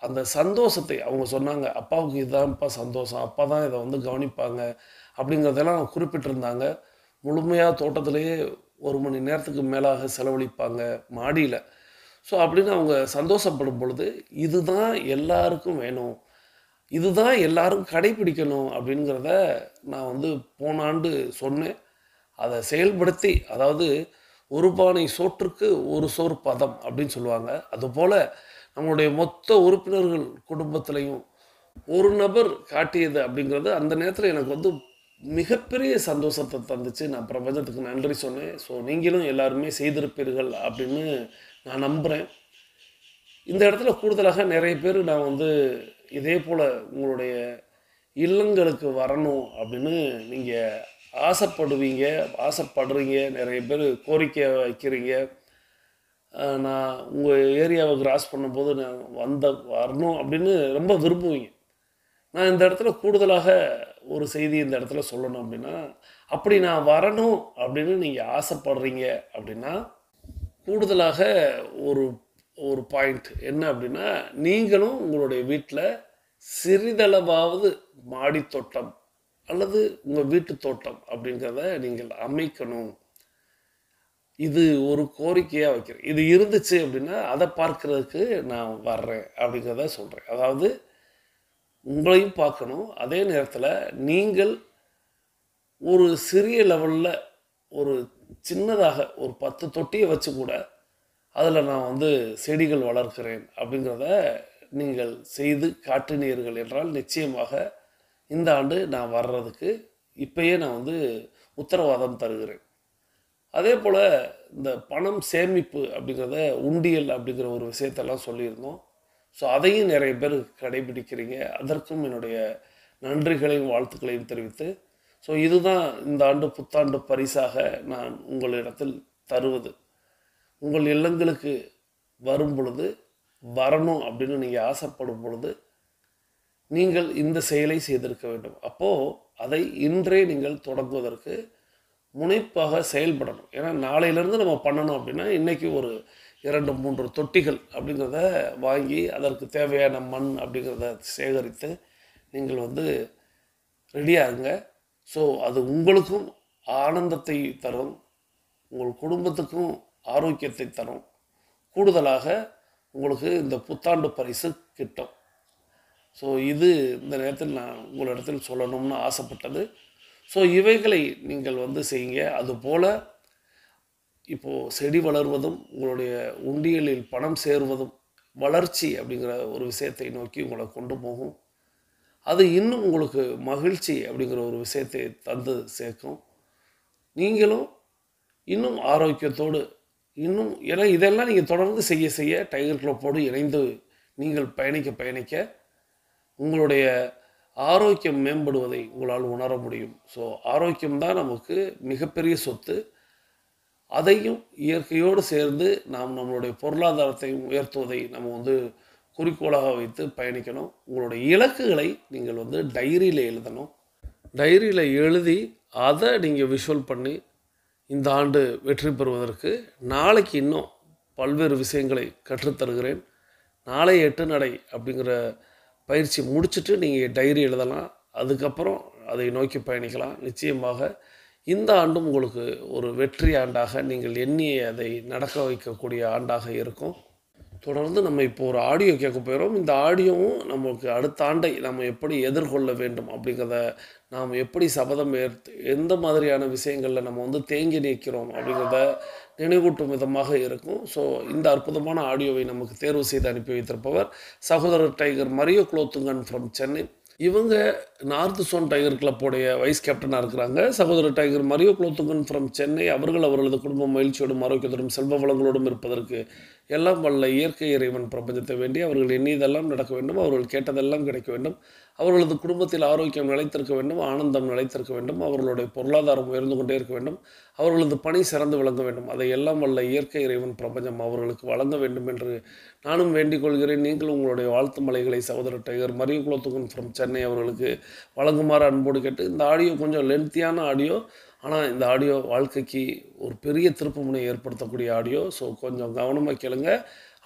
அந்த சந்தோஷத்தை அவங்க சொன்னாங்க. அப்பாவுக்கு இதுதான்ப்பா சந்தோஷம். அப்பா தான் இதை வந்து கவனிப்பாங்க அப்படிங்கிறதெல்லாம் குறிப்பிட்டிருந்தாங்க. முழுமையாக தோட்டத்திலேயே 1 மணி நேரத்துக்கு மேலாக செலவழிப்பாங்க மாடியில். ஸோ அப்படின்னு அவங்க சந்தோஷப்படும் பொழுது, இதுதான் எல்லாருக்கும் வேணும். இதுதான் எல்லாரும் கடைப்பிடிக்கணும் அப்படிங்கிறத நான் வந்து போன ஆண்டு சொன்னேன். அதை செயல்படுத்தி, அதாவது "ஒரு பானை சோற்றுக்கு ஒரு சோறு பதம்" அப்படின்னு சொல்லுவாங்க. அதுபோல நம்மளுடைய மொத்த உறுப்பினர்கள் குடும்பத்திலையும் ஒரு நபர் காட்டியது அப்படிங்கிறது அந்த நேரத்தில் எனக்கு வந்து மிகப்பெரிய சந்தோஷத்தை தந்துச்சு. நான் பிரபஞ்சத்துக்கு நன்றி சொன்னேன். ஸோ நீங்களும் எல்லாருமே செய்திருப்பீர்கள் அப்படின்னு நான் நம்புகிறேன். இந்த இடத்துல கூடுதலாக நிறைய பேர் நான் வந்து இதே போல் உங்களுடைய இல்லங்களுக்கு வரணும் அப்படின்னு நீங்கள் ஆசைப்படுவீங்க, ஆசைப்படுறீங்க. நிறைய பேர் கோரிக்கை வைக்கிறீங்க. நான் உங்கள் ஏரியாவை கிராஸ் பண்ணும்போது நான் வரணும் அப்படின்னு ரொம்ப விரும்புவீங்க. நான் இந்த இடத்துல கூடுதலாக ஒரு செய்தி இந்த இடத்துல சொல்லணும் அப்படின்னா, அப்படி நான் வரணும் அப்படின்னு நீங்கள் ஆசைப்படுறீங்க அப்படின்னா, கூடுதலாக ஒரு ஒரு பாயிண்ட் என்ன அப்படின்னா, நீங்களும் உங்களுடைய வீட்டில் சிறிதளவாவது மாடி தோட்டம் அல்லது உங்கள் வீட்டு தோட்டம் அப்படிங்கிறத நீங்கள் அமைக்கணும். இது ஒரு கோரிக்கையாக வைக்கிறேன். இது இருந்துச்சு அப்படின்னா அதை பார்க்கறதுக்கு நான் வர்றேன் அப்படிங்கிறத சொல்கிறேன். அதாவது உங்களையும் பார்க்கணும், அதே நேரத்தில் நீங்கள் ஒரு சிறிய லெவலில் ஒரு சின்னதாக ஒரு 10 தொட்டியை வச்சு கூட அதில் நான் வந்து செடிகள் வளர்க்கிறேன் அப்படிங்கிறத நீங்கள் செய்து காட்டினீர்கள் என்றால் நிச்சயமாக இந்த ஆண்டு நான் வர்றதுக்கு இப்பயே நான் வந்து உத்தரவாதம் தருகிறேன். அதே போல் இந்த பணம் சேமிப்பு அப்படிங்கிறத உண்டியல் அப்படிங்கிற ஒரு விஷயத்தெல்லாம் சொல்லியிருந்தோம். ஸோ அதையும் நிறைய பேர் கடைபிடிக்கிறீங்க. அதற்கும் என்னுடைய நன்றிகளையும் வாழ்த்துக்களையும் தெரிவித்து, ஸோ இதுதான் இந்த ஆண்டு புத்தாண்டு பரிசாக நான் உங்களிடத்தில் தருவது. உங்கள் இல்லங்களுக்கு வரும் பொழுது, வரணும் அப்படின்னு நீங்கள் ஆசைப்படும் பொழுது, நீங்கள் இந்த செயலை செய்திருக்க வேண்டும். அப்போது அதை இன்றே நீங்கள் தொடங்குவதற்கு முனைப்பாக செயல்படணும். ஏன்னா நாளையிலேருந்து நம்ம பண்ணணும் அப்படின்னா, இன்றைக்கி ஒரு 2-3 தொட்டிகள் அப்படிங்கிறத வாங்கி அதற்கு தேவையான மண் அப்படிங்கிறத சேகரித்து நீங்கள் வந்து ரெடியாகுங்க. ஸோ அது உங்களுக்கும் ஆனந்தத்தை தரும், உங்கள் குடும்பத்துக்கும் ஆரோக்கியத்தை தரும். கூடுதலாக உங்களுக்கு இந்த புத்தாண்டு பரிசு கிட்டும். ஸோ இது இந்த நேரத்தில் நான் உங்களிடத்தில் சொல்லணும்னு ஆசைப்பட்டது. ஸோ இவைகளை நீங்கள் வந்து செய்யுங்க. அதுபோல் இப்போது செடி வளர்வதும் உங்களுடைய உண்டியலில் பணம் சேருவதும் வளர்ச்சி அப்படிங்கிற ஒரு விஷயத்தை நோக்கி உங்களை கொண்டு போகும். அது இன்னும் உங்களுக்கு மகிழ்ச்சி அப்படிங்கிற ஒரு விஷயத்தை தந்து சேர்க்கும். நீங்களும் இன்னும் ஆரோக்கியத்தோடு இன்னும், ஏன்னா இதெல்லாம் நீங்கள் தொடர்ந்து செய்ய செய்ய டைகர் கிளப்போடு இணைந்து நீங்கள் பயணிக்க உங்களுடைய ஆரோக்கியம் மேம்படுவதை உங்களால் உணர முடியும். ஸோ ஆரோக்கியம்தான் நமக்கு மிகப்பெரிய சொத்து. அதையும் இயற்கையோடு சேர்ந்து நாம் நம்மளுடைய பொருளாதாரத்தை உயர்த்துவதை நம்ம வந்து குறிக்கோளாக வைத்து பயணிக்கணும். உங்களுடைய இலக்குகளை நீங்கள் வந்து டைரியில் எழுதணும். டைரியில் எழுதி அதை நீங்கள் விஷுவல் பண்ணி இந்த ஆண்டு வெற்றி பெறுவதற்கு நாளைக்கு இன்னும் பல்வேறு விஷயங்களை கற்றுத்தருகிறேன். நாளை 8 நடை அப்படிங்கிற பயிற்சி முடிச்சுட்டு நீங்கள் டைரி எழுதலாம். அதுக்கப்புறம் அதை நோக்கி பயணிக்கலாம். நிச்சயமாக இந்த ஆண்டும் உங்களுக்கு ஒரு வெற்றி ஆண்டாக, நீங்கள் எண்ணிய அதை நடக்க வைக்கக்கூடிய ஆண்டாக இருக்கும். தொடர்ந்து நம்ம இப்போ ஒரு ஆடியோ கேட்க போகிறோம். இந்த ஆடியோவும் நமக்கு அடுத்த ஆண்டை நம்ம எப்படி எதிர்கொள்ள வேண்டும் அப்படிங்கிறத, நாம் எப்படி சபதம் ஏற்று எந்த மாதிரியான விஷயங்களில் நம்ம வந்து தேங்கி நிற்கிறோம் அப்படிங்கிறத நினைவூட்டும் விதமாக இருக்கும். ஸோ இந்த அற்புதமான ஆடியோவை நமக்கு தேர்வு செய்து அனுப்பி வைத்திருப்பவர் சகோதரர் tiger Mario Kulothungan from Chennai. இவங்க நார்த் சோன் டைகர் கிளப்போடைய வைஸ் கேப்டனாக இருக்கிறாங்க. சகோதரர் tiger Mario Kulothungan from Chennai. அவர்களது குடும்பம் மகிழ்ச்சியோடும் ஆரோக்கியத்தோடும் செல்வ வளங்களோடும் இருப்பதற்கு எல்லாம் வல்ல இயற்கை இறைவன் பிரபஞ்சத்தை வேண்டி அவர்கள் எண்ணியதெல்லாம் நடக்க வேண்டும், அவர்கள் கேட்டதெல்லாம் கிடைக்க வேண்டும், அவர்களது குடும்பத்தில் ஆரோக்கியம் நிலைத்திருக்க வேண்டும், ஆனந்தம் நிலைத்திருக்க வேண்டும், அவர்களுடைய பொருளாதாரம் உயர்ந்து கொண்டே இருக்க வேண்டும், அவர்களது பணி சிறந்து விளங்க வேண்டும். அதை எல்லாம் வல்ல இயற்கை இறைவன் பிரபஞ்சம் அவர்களுக்கு வழங்க வேண்டும் என்று நானும் வேண்டிக் கொள்கிறேன். நீங்கள் உங்களுடைய வாழ்த்து மலைகளை சகோதரர் tiger Mario Kulothungan from Chennai அவர்களுக்கு வழங்குமாறு அன்போடு கேட்டு, இந்த ஆடியோ கொஞ்சம் லென்த்தியான ஆடியோ, ஆனால் இந்த ஆடியோ வாழ்க்கைக்கு ஒரு பெரிய திருப்புமுனை ஏற்படுத்தக்கூடிய ஆடியோ. ஸோ கொஞ்சம் கவனமாக கேளுங்க.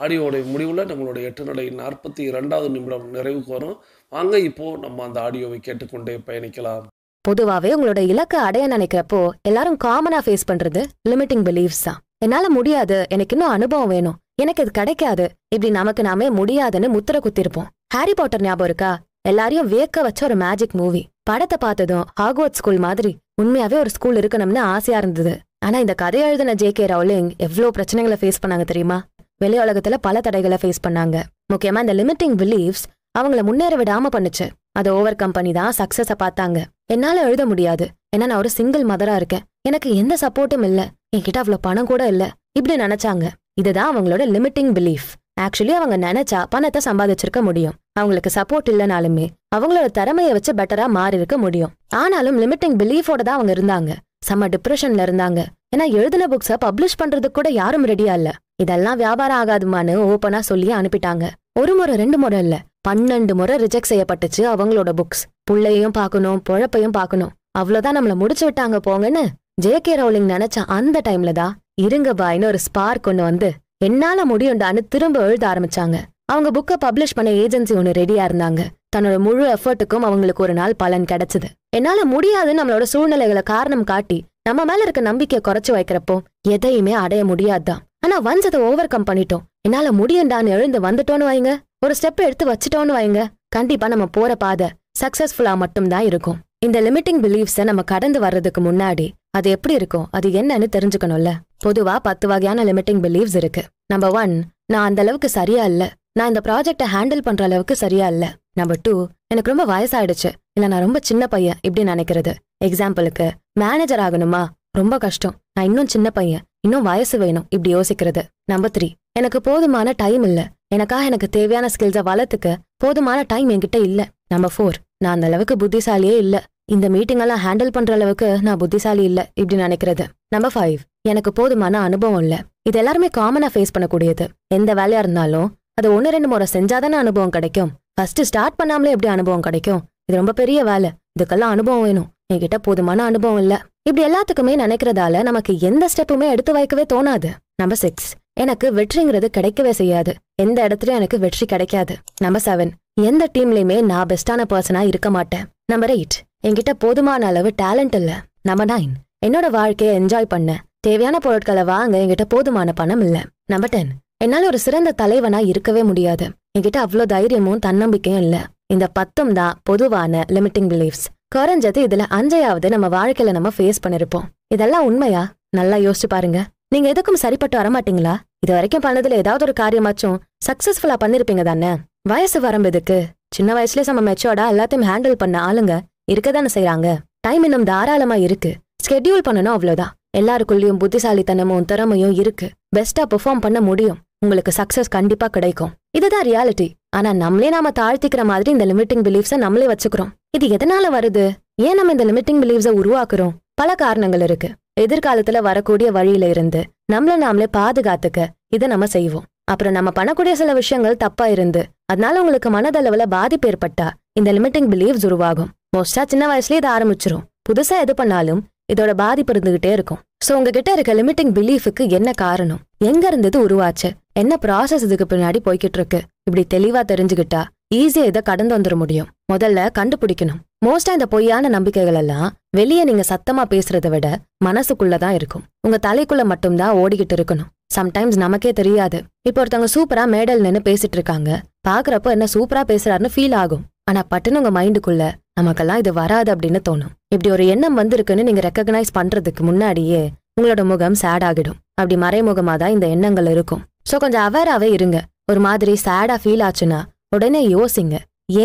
ஆடியோடைய முடிவில் நம்மளுடைய 8 நிலை 42வது நிமிடம் நிறைவுக்கு வரும். வாங்க இப்போ நம்ம அந்த ஆடியோவை கேட்டுக்கொண்டே பயணிக்கலாம். பொதுவாவே உங்களோட இலக்கை அடைய நினைக்கிறப்போ எல்லாரும் காமனா ஃபேஸ் பண்றது லிமிட்டிங் பிலீஃப்ஸ் தான். என்னால முடியாது, எனக்கு இன்னும் அனுபவம் வேணும், எனக்கு இது கிடைக்காது, இப்படி நமக்கு நாமே முடியாதுன்னு முத்திர குத்திருப்போம். ஹாரி பாட்டர் ஞாபகம் இருக்கா? எல்லாரையும் வியக்க வச்ச ஒரு மேஜிக் மூவி. படத்தை பார்த்ததும் ஹாக்வர்ட்ஸ் ஸ்கூல் மாதிரி உண்மையாவே ஒரு ஸ்கூல் இருக்கணும்னு ஆசையா இருந்தது. ஆனா இந்த கதை எழுதின ஜே.கே. ரவுலிங் எவ்வளவு பிரச்சனைகளை ஃபேஸ் பண்ணாங்க தெரியுமா? வெளி உலகத்துல பல தடைகளை ஃபேஸ் பண்ணாங்க. முக்கியமா இந்த லிமிட்டிங் பிலீஃப்ஸ் அவங்கள முன்னேற விடாம பண்ணுச்சு. அதை ஓவர் கம் பண்ணி தான் சக்சஸ பார்த்தாங்க. என்னால எழுத முடியாது, ஏன்னா நான் ஒரு சிங்கிள் மதரா இருக்கேன், எனக்கு எந்த சப்போர்ட்டும் இல்ல, என்கிட்ட அவ்வளவு பணம் கூட இல்ல, இப்படி நினைச்சாங்க. இதுதான் அவங்களோட லிமிட்டிங் பிலீஃப். ஆக்சுவலி அவங்க நினைச்சா பணத்தை சம்பாதிச்சிருக்க முடியும். அவங்களுக்கு சப்போர்ட் இல்லைனாலுமே அவங்களோட திறமையை வச்சு பெட்டரா மாறி இருக்க முடியும். ஆனாலும் லிமிட்டிங் பிலீஃபோட தான் அவங்க இருந்தாங்க. செம்ம டிப்ரெஷன்ல இருந்தாங்க. ஏன்னா எழுதின புக்ஸ பப்ளிஷ் பண்றதுக்கு கூட யாரும் ரெடியா இல்ல. இதெல்லாம் வியாபாரம் ஆகாதுமான்னு ஓப்பனா சொல்லி அனுப்பிட்டாங்க. ஒரு முறை 2 முறை இல்ல, 12 முறை ரிஜெக்ட் செய்யப்பட்டுச்சு அவங்களோட புக்ஸ். புள்ளையும் பார்க்கணும், பொழப்பையும் பார்க்கணும், அவ்வளவுதான் நம்மள முடிச்சு விட்டாங்க போங்கன்னு ஜே.கே. ரவுலிங் நினைச்ச அந்த டைம்ல தான் இருங்க பாய்னு ஒரு ஸ்பார்க் ஒண்ணு வந்து என்னால முடியும்டான்னு திரும்ப எழுத ஆரம்பிச்சாங்க. அவங்க புக்கை பப்ளிஷ் பண்ண ஏஜென்சி ஒண்ணு ரெடியா இருந்தாங்க. தன்னோட முழு எஃபர்ட்டுக்கும் அவங்களுக்கு ஒரு நாள் பலன் கிடைச்சது. என்னால முடியாதுன்னு நம்மளோட சூழ்நிலைகளை காரணம் காட்டி நம்ம மேல இருக்க நம்பிக்கையை குறைச்சு வைக்கிறப்போ எதையுமே அடைய முடியாதுதான். ஆனா ஒன்ஸ் அதை ஓவர் கம் பண்ணிட்டோம், என்னால முடியும்டான்னு எழுந்து வந்துட்டோன்னு வைங்க, ஒரு ஸ்டெப் எடுத்து வச்சுட்டோன்னு வைங்க, கண்டிப்பா நம்ம போற பாதை சக்சஸ்ஃபுல்லா மட்டும்தான் இருக்கும். இந்த லிமிட்டிங் பிலீஃப்ஸை நம்ம கடந்து வர்றதுக்கு முன்னாடி அது எப்படி இருக்கும், அது என்னன்னு தெரிஞ்சுக்கணும்ல. பொதுவா 10 வகையான லிமிட்டிங் பிலீஃப்ஸ் இருக்கு. நம்பர் 1, நான் அந்த அளவுக்கு சரியா இல்ல, நான் இந்த ப்ராஜெக்டை ஹேண்டில் பண்ற அளவுக்கு சரியா இல்ல. நம்பர் 2, எனக்கு ரொம்ப வயசாயிடுச்சு, இல்ல நான் ரொம்ப சின்ன பையன் இப்படி நினைக்கிறது. எக்ஸாம்பிளுக்கு மேனேஜர் ஆகணுமா, ரொம்ப கஷ்டம், நான் இன்னும் சின்ன பையன், இன்னும் வயசு வேணும் இப்படி யோசிக்கிறது. நம்பர் 3, எனக்கு போதுமான டைம் இல்ல, எனக்காக எனக்கு தேவையான ஸ்கில்ஸை வளர்த்துக்க போதுமான டைம் என்கிட்ட இல்ல. நம்பர் 4, நான் அந்த அளவுக்கு புத்திசாலியே இல்ல, இந்த மீட்டிங் எல்லாம் ஹேண்டில் பண்ற அளவுக்கு நான் புத்திசாலி இல்ல இப்படி நினைக்கிறது. நம்பர் 5, எனக்கு போதுமான அனுபவம் இல்ல. இது எல்லாருமே காமனா ஃபேஸ் பண்ணக்கூடியது. எந்த வேலையா இருந்தாலும் அது 1-2 முறை செஞ்சாதானே அனுபவம் கிடைக்கும். ஃபர்ஸ்ட் ஸ்டார்ட் பண்ணாமலே எப்படி அனுபவம் கிடைக்கும்? இது ரொம்ப பெரிய வேலை, இதுக்கெல்லாம் அனுபவம் வேணும், என்கிட்ட போதுமான அனுபவம் இல்ல, இப்படி எல்லாத்துக்குமே நினைக்கிறதால நமக்கு எந்த ஸ்டெப்புமே எடுத்து வைக்கவே தோணாது. நம்பர் 6, எனக்கு வெற்றிங்கிறது கிடைக்கவே செய்யாது, எந்த இடத்துலயும் எனக்கு வெற்றி கிடைக்காது. நம்பர் 7, எந்த டீம்லயுமே நான் பெஸ்டான பர்சனா இருக்க மாட்டேன். நம்பர் 8, என்கிட்ட போதுமான அளவு டேலண்ட் இல்ல. நம்பர் 9, என்னோட வாழ்க்கையை என்ஜாய் பண்ண தேவையான பொருட்களை வாங்க என்கிட்ட போதுமான பணம் இல்ல. நம்பர் 10, என்னால ஒரு சிறந்த தலைவனா இருக்கவே முடியாது, என்கிட்ட அவ்வளோ தைரியமும் தன்னம்பிக்கையும் இல்ல. இந்த 10 தான் பொதுவான லிமிட்டிங் பிலீஃப்ஸ். குறைஞ்சது இதுல 5ஆவது நம்ம வாழ்க்கையில நம்ம ஃபேஸ் பண்ணிருப்போம். இதெல்லாம் உண்மையா? நல்லா யோசிச்சு பாருங்க. நீங்க எதுக்கும் சரிப்பட்டு வரமாட்டீங்களா? இது வரைக்கும் பண்ணதுல ஏதாவது ஒரு காரியமாச்சும் சக்சஸ்ஃபுல்லா பண்ணிருப்பீங்க தானே? வயசு வரம்பு எதுக்கு? சின்ன வயசுலயே நம்ம மெச்சோர்டா எல்லாத்தையும் ஹேண்டில் பண்ண ஆளுங்க இருக்கதானே செய்யறாங்க. டைம் இன்னும் தாராளமா இருக்கு, ஸ்கெட்யூல் பண்ணணும் அவ்வளவுதான். எல்லாருக்குள்ளயும் புத்திசாலித்தனமும் திறமையும் இருக்கு, பெஸ்டா பெர்ஃபார்ம் பண்ண முடியும், உங்களுக்கு சக்சஸ் கண்டிப்பா கிடைக்கும். இதுதான் ரியாலிட்டி. ஆனா நம்மளே நாம தாழ்த்திக்கிற மாதிரி இந்த லிமிட்டிங் பிலீஃப்ஸை நம்மளே வச்சுக்கிறோம். இது எதனால வருது? ஏன் நம்ம இந்த லிமிட்டிங் பிலீஃப்ஸை உருவாக்குறோம்? பல காரணங்கள் இருக்கு. எதிர்காலத்துல வரக்கூடிய வழியில இருந்து நம்மள நாமளே பாதுகாத்துக்க இதை நம்ம செய்வோம். அப்புறம் நம்ம பண்ணக்கூடிய சில விஷயங்கள் தப்பா இருந்து அதனால உங்களுக்கு மனதளவுல பாதிப்பு ஏற்பட்டா இந்த லிமிட்டிங் பிலீஃப்ஸ் உருவாகும். மோஸ்டா சின்ன வயசுலயே இதை ஆரம்பிச்சிரும். புதுசா எது பண்ணாலும் இதோட பாதிப்பு இருந்துகிட்டே இருக்கும். சோ உங்ககிட்ட இருக்க லிமிட்டிங் பிலீஃபுக்கு என்ன காரணம், எங்க இருந்தது உருவாச்சு, என்ன ப்ராசஸ் இதுக்கு பின்னாடி போய்கிட்டு இருக்கு, இப்படி தெளிவா தெரிஞ்சுக்கிட்டா ஈஸியா இதை கடந்து வந்துட முடியும். முதல்ல கண்டுபிடிக்கணும். மோஸ்டா இந்த பொய்யான நம்பிக்கைகள் எல்லாம் வெளியே நீங்க சத்தமா பேசுறதை விட மனசுக்குள்ளதான் இருக்கும், உங்க தலைக்குள்ள மட்டும்தான் ஓடிக்கிட்டு இருக்கணும். சம்டைம்ஸ் நமக்கே தெரியாது. இப்போ ஒருத்தவங்க சூப்பரா மேடல் நின்னு பேசிட்டு இருக்காங்க, பாக்குறப்போ என்ன சூப்பரா பேசுறாருன்னு ஃபீல் ஆகும். ஆனா பட்டுன்னு உங்க மைண்டுக்குள்ள நமக்கெல்லாம் இது வராது அப்படின்னு தோணும். இப்படி ஒரு எண்ணம் வந்திருக்குன்னு நீங்க ரெக்கக்னைஸ் பண்றதுக்கு முன்னாடியே உங்களோட முகம் சேட் ஆகிடும். அப்படி மறைமுகமா தான் இந்த எண்ணங்கள் இருக்கும். சோ கொஞ்சம் அவேராவே இருங்க. ஒரு மாதிரி சேடா ஃபீல் ஆச்சுன்னா உடனே யோசிங்க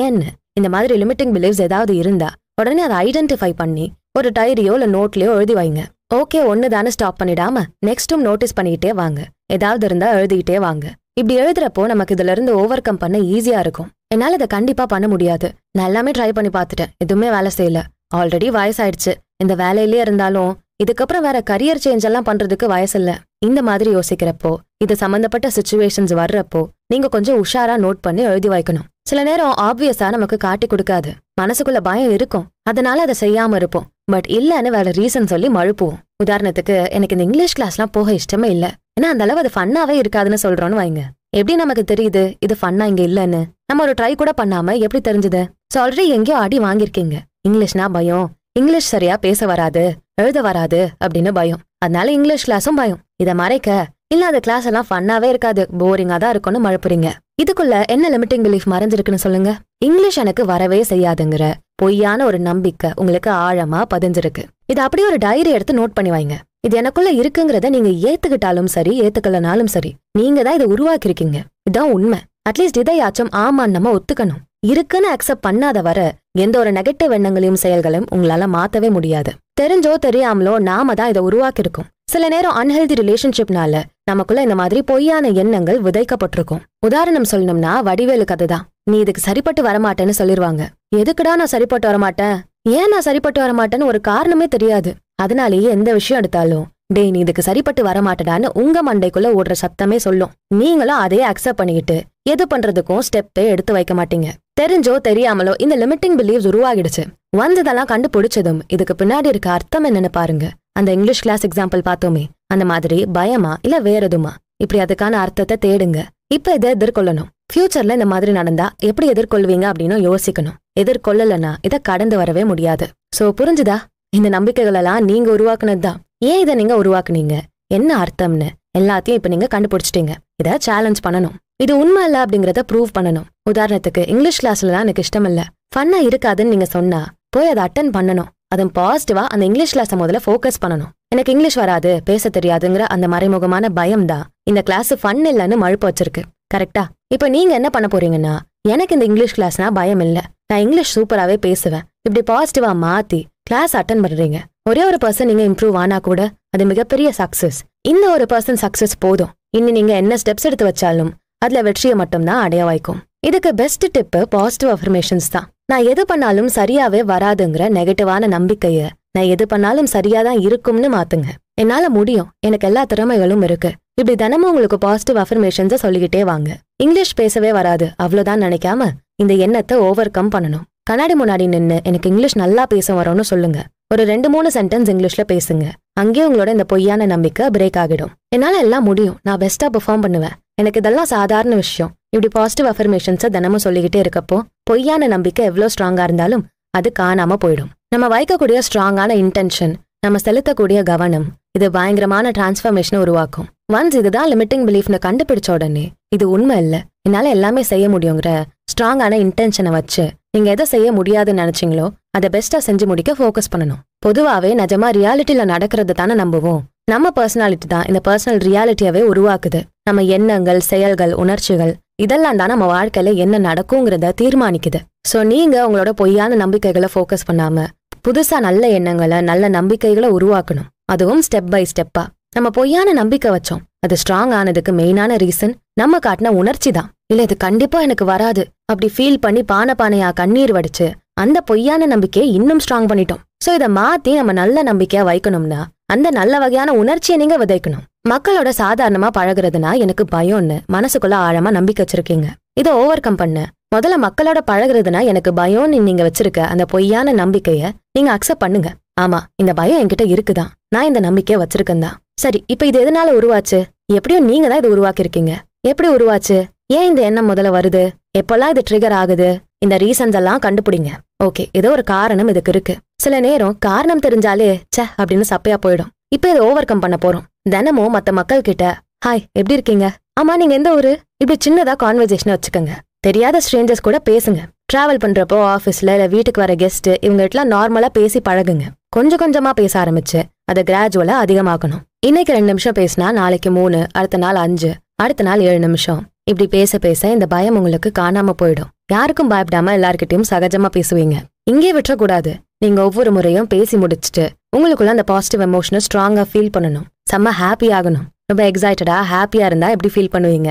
ஏன்னு. இந்த மாதிரி லிமிட்டிங் பிலீவ்ஸ் ஏதாவது இருந்தா உடனே அதை ஐடென்டிஃபை பண்ணி ஒரு டைரியோ இல்ல நோட்லயோ எழுதி வைங்க. ஓகே ஒன்னு தானே ஸ்டாப் பண்ணிடாம நெக்ஸ்டும் நோட்டீஸ் பண்ணிக்கிட்டே வாங்க. ஏதாவது இருந்தா எழுதிக்கிட்டே வாங்க. இப்படி எழுதுறப்போ நமக்கு இதுல இருந்து ஓவர் கம் பண்ண ஈஸியா இருக்கும். என்னால இதை கண்டிப்பா பண்ண முடியாது, நான் எல்லாமே ட்ரை பண்ணி பார்த்துட்டேன், எதுவுமே வேலை செய்யல, ஆல்ரெடி வயசாயிடுச்சு, இந்த வேலையிலே இருந்தாலும் இதுக்கப்புறம் வேற கரியர் சேஞ்ச் எல்லாம் பண்றதுக்கு வயசில்ல. இந்த மாதிரி யோசிக்கிறப்போ இது சம்பந்தப்பட்ட சிச்சுவேஷன்ஸ் வர்றப்போ நீங்க கொஞ்சம் உஷாரா நோட் பண்ணி எழுதி வைக்கணும். சில நேரம் ஆப்வியஸா நமக்கு காட்டி கொடுக்காது, மனசுக்குள்ள பயம் இருக்கும், அதனால அதை செய்யாம இருப்போம். பட் இல்லன்னு வேற ரீசன் சொல்லி மழுப்புவோம். உதாரணத்துக்கு எனக்கு இந்த இங்கிலீஷ் கிளாஸ்லாம் போக இஷ்டமே இல்ல, ஏன்னா அந்த அளவு அது ஃபன்னாவே இருக்காதுன்னு சொல்றோன்னு வைங்க. எப்படி நமக்கு தெரியுது இது ஃபன்னா இங்க இல்லன்னு? நம்ம ஒரு ட்ரை கூட பண்ணாம எப்படி தெரிஞ்சது? சோ ஆல்ரெடி எங்கேயோ அடி வாங்கியிருக்கீங்க. இங்கிலீஷ்னா பயம், இங்கிலீஷ் சரியா பேச வராது, எழுத வராது அப்படின்னு பயம். அதனால இங்கிலீஷ் கிளாஸும் பயம். இத மறைக்க இல்லாத கிளாஸ் எல்லாம் ஃபன்னாவே இருக்காது, போரிங்கா தான் இருக்கும்னு மழுப்புறீங்க. இதுக்குள்ள என்ன லிமிட்டிங் பிலீஃப் மறைஞ்சிருக்குன்னு சொல்லுங்க? இங்கிலீஷ் எனக்கு வரவே செய்யாதுங்கிற பொய்யான ஒரு நம்பிக்கை உங்களுக்கு ஆழமா பதிஞ்சிருக்கு. இது அப்படியே ஒரு டைரி எடுத்து நோட் பண்ணி வைங்க. இது எனக்குள்ள இருக்குங்கிறத நீங்க ஏத்துக்கிட்டாலும் சரி ஏத்துக்கலனாலும் சரி, நீங்க தான் இதை உருவாக்கிருக்கீங்க. இதான் உண்மை. அட்லீஸ்ட் இதையாச்சும் ஆமான்னு நம்ம ஒத்துக்கணும். இருக்குன்னு அக்செப்ட் பண்ணாத வர எந்த ஒரு நெகட்டிவ் எண்ணங்களையும் செயல்களையும் உங்களால மாத்தவே முடியாது. தெரிஞ்சோ தெரியாமலோ நாம தான் இதை உருவாக்கிருக்கோம். சில நேரம் அன்ஹெல்தி ரிலேஷன்ஷிப்னால நமக்குள்ள இந்த மாதிரி பொய்யான எண்ணங்கள் விதைக்கப்பட்டிருக்கும். உதாரணம் சொல்லணும்னா வடிவேலு கதை தான். நீ இதுக்கு சரிப்பட்டு வரமாட்டேன்னு சொல்லிருவாங்க. எதுக்குடா நான் சரிப்பட்டு வரமாட்டேன், ஏன் நான் சரிப்பட்டு வரமாட்டேன்னு ஒரு காரணமே தெரியாது. அதனாலேயே எந்த விஷயம் எடுத்தாலும் டேய் நீ இதுக்கு சரிப்பட்டு வரமாட்டடான்னு உங்க மண்டைக்குள்ள ஓடுற சத்தமே சொல்லும். நீங்களும் அதையே அக்செப்ட் பண்ணிக்கிட்டு எது பண்றதுக்கும் ஸ்டெப்பே எடுத்து வைக்க மாட்டீங்க. தெரிஞ்சோ தெரியாமலோ இந்த லிமிட்டிங் பிலீவ்ஸ் உருவாகிடுச்சு. ஒன்ஸ் இதெல்லாம் கண்டுபிடிச்சதும் இதுக்கு பின்னாடி இருக்க அர்த்தம் என்னன்னு பாருங்க. அந்த இங்கிலீஷ் கிளாஸ் எக்ஸாம்பிள் பார்த்தோமே, அந்த மாதிரி பயமா இல்ல வேற எதுமா, இப்படி அதுக்கான அர்த்தத்தை தேடுங்க. இப்ப இதை எதிர்கொள்ளணும். ஃபியூச்சர்ல இந்த மாதிரி நடந்தா எப்படி எதிர்கொள்வீங்க அப்படின்னு யோசிக்கணும். எதிர்கொள்ளலன்னா இதை கடந்து வரவே முடியாது. சோ புரிஞ்சுதா? இந்த நம்பிக்கைகள் எல்லாம் நீங்க உருவாக்குனதுதான். ஏன் இதை நீங்க உருவாக்குனீங்க, என்ன அர்த்தம்னு எல்லாத்தையும் இப்ப நீங்க கண்டுபிடிச்சிட்டீங்க. இதை சேலஞ்ச் பண்ணணும். இது உண்மை இல்ல அப்படிங்கறத ப்ரூவ் பண்ணணும். உதாரணத்துக்கு இங்கிலீஷ் கிளாஸ்ல எனக்கு இஷ்டம் இல்ல, ஃபன்னா இருக்காதுன்னு நீங்க சொன்னா போய் அதை அட்டன் பண்ணணும். அதுவும் பாசிட்டிவா அந்த இங்கிலீஷ் கிளாஸ முதல்ல ஃபோக்கஸ் பண்ணணும். எனக்கு இங்கிலீஷ் வராது, பேச தெரியாதுங்கிற அந்த மறைமுகமான பயம் தான் இந்த கிளாஸ் ஃபன் இல்லன்னு மழுப்பு வச்சிருக்கு. கரெக்டா? இப்ப நீங்க என்ன பண்ண போறீங்கன்னா, எனக்கு இந்த இங்கிலீஷ் கிளாஸ்னா பயம் இல்ல, நான் இங்கிலீஷ் சூப்பராவே பேசுவேன், இப்படி பாசிட்டிவா மாத்தி கிளாஸ் அட்டன் பண்றீங்க. ஒரே ஒரு பர்சன் நீங்க இம்ப்ரூவ் ஆனா கூட அது மிகப்பெரிய சக்சஸ். இந்த ஒரு பர்சன் சக்சஸ் போதும். இன்னும் நீங்க என்ன ஸ்டெப்ஸ் எடுத்து வச்சாலும் அதுல வெற்றியை மட்டும் தான் அடைய வைக்கும். இதுக்கு பெஸ்ட் டிப் பாசிட்டிவ் அஃபர்மேஷன்ஸ் தான். நான் எது பண்ணாலும் சரியாவே வராதுங்கிற நெகட்டிவான நம்பிக்கைய நான் எது பண்ணாலும் சரியாதான் இருக்கும்னு மாத்துங்க. என்னால முடியும், எனக்கு எல்லா திறமைகளும் இருக்கு, இப்படி தினமும் உங்களுக்கு பாசிட்டிவ் அஃபர்மேஷன்ஸை சொல்லிக்கிட்டே வாங்க. இங்கிலீஷ் பேசவே வராது அவ்வளவுதான் நினைக்காம இந்த எண்ணத்தை ஓவர் கம் பண்ணணும். கண்ணாடி முன்னாடி நின்னு எனக்கு இங்கிலீஷ் நல்லா பேச வரும்னு சொல்லுங்க. ஒரு 2-3 சென்டென்ஸ் இங்கிலீஷ்ல பேசுங்க. அங்கேயே உங்களோட இந்த பொய்யான நம்பிக்கை பிரேக் ஆகிடும். என்னால எல்லாம் முடியும், நான் பெஸ்டா பெர்ஃபார்ம் பண்ணுவேன், எனக்கு இதெல்லாம் சாதாரண விஷயம், இப்படி பாசிட்டிவ் அஃபர்மேஷன்ஸை தினமும் சொல்லிக்கிட்டே இருக்கப்போ பொய்யான நம்பிக்கை எவ்வளவு ஸ்ட்ராங்கா இருந்தாலும் அது காணாம போயிடும். நம்ம வைக்கக்கூடிய ஸ்ட்ராங்கான இன்டென்ஷன், நம்ம செலுத்தக்கூடிய கவனம், இது பயங்கரமான டிரான்ஸ்ஃபர்மேஷனை உருவாக்கும். ஒன்ஸ் இதுதான் லிமிட்டிங் பிலீஃப்னு கண்டுபிடிச்ச உடனே இது உண்மை இல்ல, என்னால எல்லாமே செய்ய முடியுங்கிற ஸ்ட்ராங்கான இன்டென்ஷனை வச்சு நீங்க எதை செய்ய முடியாதுன்னு நினைச்சீங்களோ அதை பெஸ்டா செஞ்சு முடிக்க ஃபோக்கஸ் பண்ணணும். பொதுவாவே நிஜமா ரியாலிட்டியில நடக்கிறத தானே நம்புவோம். நம்ம பர்சனாலிட்டி தான் இந்த பர்சனல் ரியாலிட்டியாவே உருவாக்குது. நம்ம எண்ணங்கள், செயல்கள், உணர்ச்சிகள் இதெல்லாம் தான் நம்ம வாழ்க்கையில என்ன நடக்குங்கிறத தீர்மானிக்குது. சோ நீங்க உங்களோட பொய்யான நம்பிக்கைகளை ஃபோக்கஸ் பண்ணாம புதுசா நல்ல எண்ணங்களை, நல்ல நம்பிக்கைகளை உருவாக்கணும். அதுவும் ஸ்டெப் பை ஸ்டெப்பா. நம்ம பொய்யான நம்பிக்கை வச்சோம், அது ஸ்ட்ராங் ஆனதுக்கு மெயினான ரீசன் நம்ம காட்டின உணர்ச்சி தான். இல்ல இது கண்டிப்பா எனக்கு வராது அப்படி ஃபீல் பண்ணி பானையா கண்ணீர் வடிச்சு அந்த பொய்யான நம்பிக்கையை இன்னும் ஸ்ட்ராங் பண்ணிட்டோம். சோ இதை மாத்தி நம்ம நல்ல நம்பிக்கையா வைக்கணும்னா அந்த நல்ல வகையான உணர்ச்சியை நீங்க விதைக்கணும். மக்களோட சாதாரணமா பழகுறதுனா எனக்கு பயம்னு மனசுக்குள்ள ஆழமா நம்பிக்கை வச்சிருக்கீங்க. இதை ஓவர் கம் பண்ண முதல்ல மக்களோட பழகுறதுனா எனக்கு பயம்னு நீங்க வச்சிருக்க அந்த பொய்யான நம்பிக்கைய நீங்க அக்செப்ட் பண்ணுங்க. ஆமா, இந்த பயம் என்கிட்ட இருக்குதான், நான் இந்த நம்பிக்கைய வச்சிருக்கேன் தான். சரி, இப்ப இது எதனால உருவாச்சு? எப்படியும் நீங்க தான் இது உருவாக்கிருக்கீங்க. எப்படி உருவாச்சு? ஏன் இந்த எண்ணம் முதல்ல வருது? எப்பெல்லாம் இது ட்ரிகர் ஆகுது? இந்த ரீசன்ஸ் எல்லாம் கண்டுபிடிங்க. ஓகே, ஏதோ ஒரு காரணம் இதுக்கு இருக்கு. சில நேரம் காரணம் தெரிஞ்சாலே ச்சே அப்படின்னு சப்பையா போயிடும். இப்ப இதை ஓவர் கம் பண்ண போறோம். தினமும் மத்த மக்கள் கிட்ட ஹாய் எப்படி இருக்கீங்க, ஆமா நீங்க எந்த ஊரு, இப்படி சின்னதா கான்வர்சேஷன் வச்சுக்கோங்க. தெரியாத ஸ்ட்ரேஞ்சர்ஸ் கூட பேசுங்க. டிராவல் பண்றப்போ ஆபீஸ்ல இல்ல வீட்டுக்கு வர கெஸ்ட் இவங்ககிட்டலாம் நார்மலா பேசி பழகுங்க. கொஞ்சம் கொஞ்சமா பேச ஆரம்பிச்சு அதை கிராஜுவலா அதிகமாக்கணும். இன்னைக்கு 2 நிமிஷம் பேசினா நாளைக்கு 3, அடுத்த நாள் 5, அடுத்த நாள் 7 நிமிஷம். இப்படி பேச பேச இந்த பயம் உங்களுக்கு காணாம போயிடும். யாருக்கும் பயப்படாம எல்லார்கிட்டயும் சகஜமா பேசுவீங்க. இங்கே விட்டுறக்கூடாது. நீங்க ஒவ்வொரு முறையும் பேசி முடிச்சுட்டு உங்களுக்குள்ள அந்த பாசிட்டிவ் எமோஷனை ஸ்ட்ராங்கா ஃபீல் பண்ணணும். செம்ம ஹாப்பி ஆகணும். ரொம்ப எக்ஸைட்டடா ஹாப்பியா இருந்தா எப்படி ஃபீல் பண்ணுவீங்க?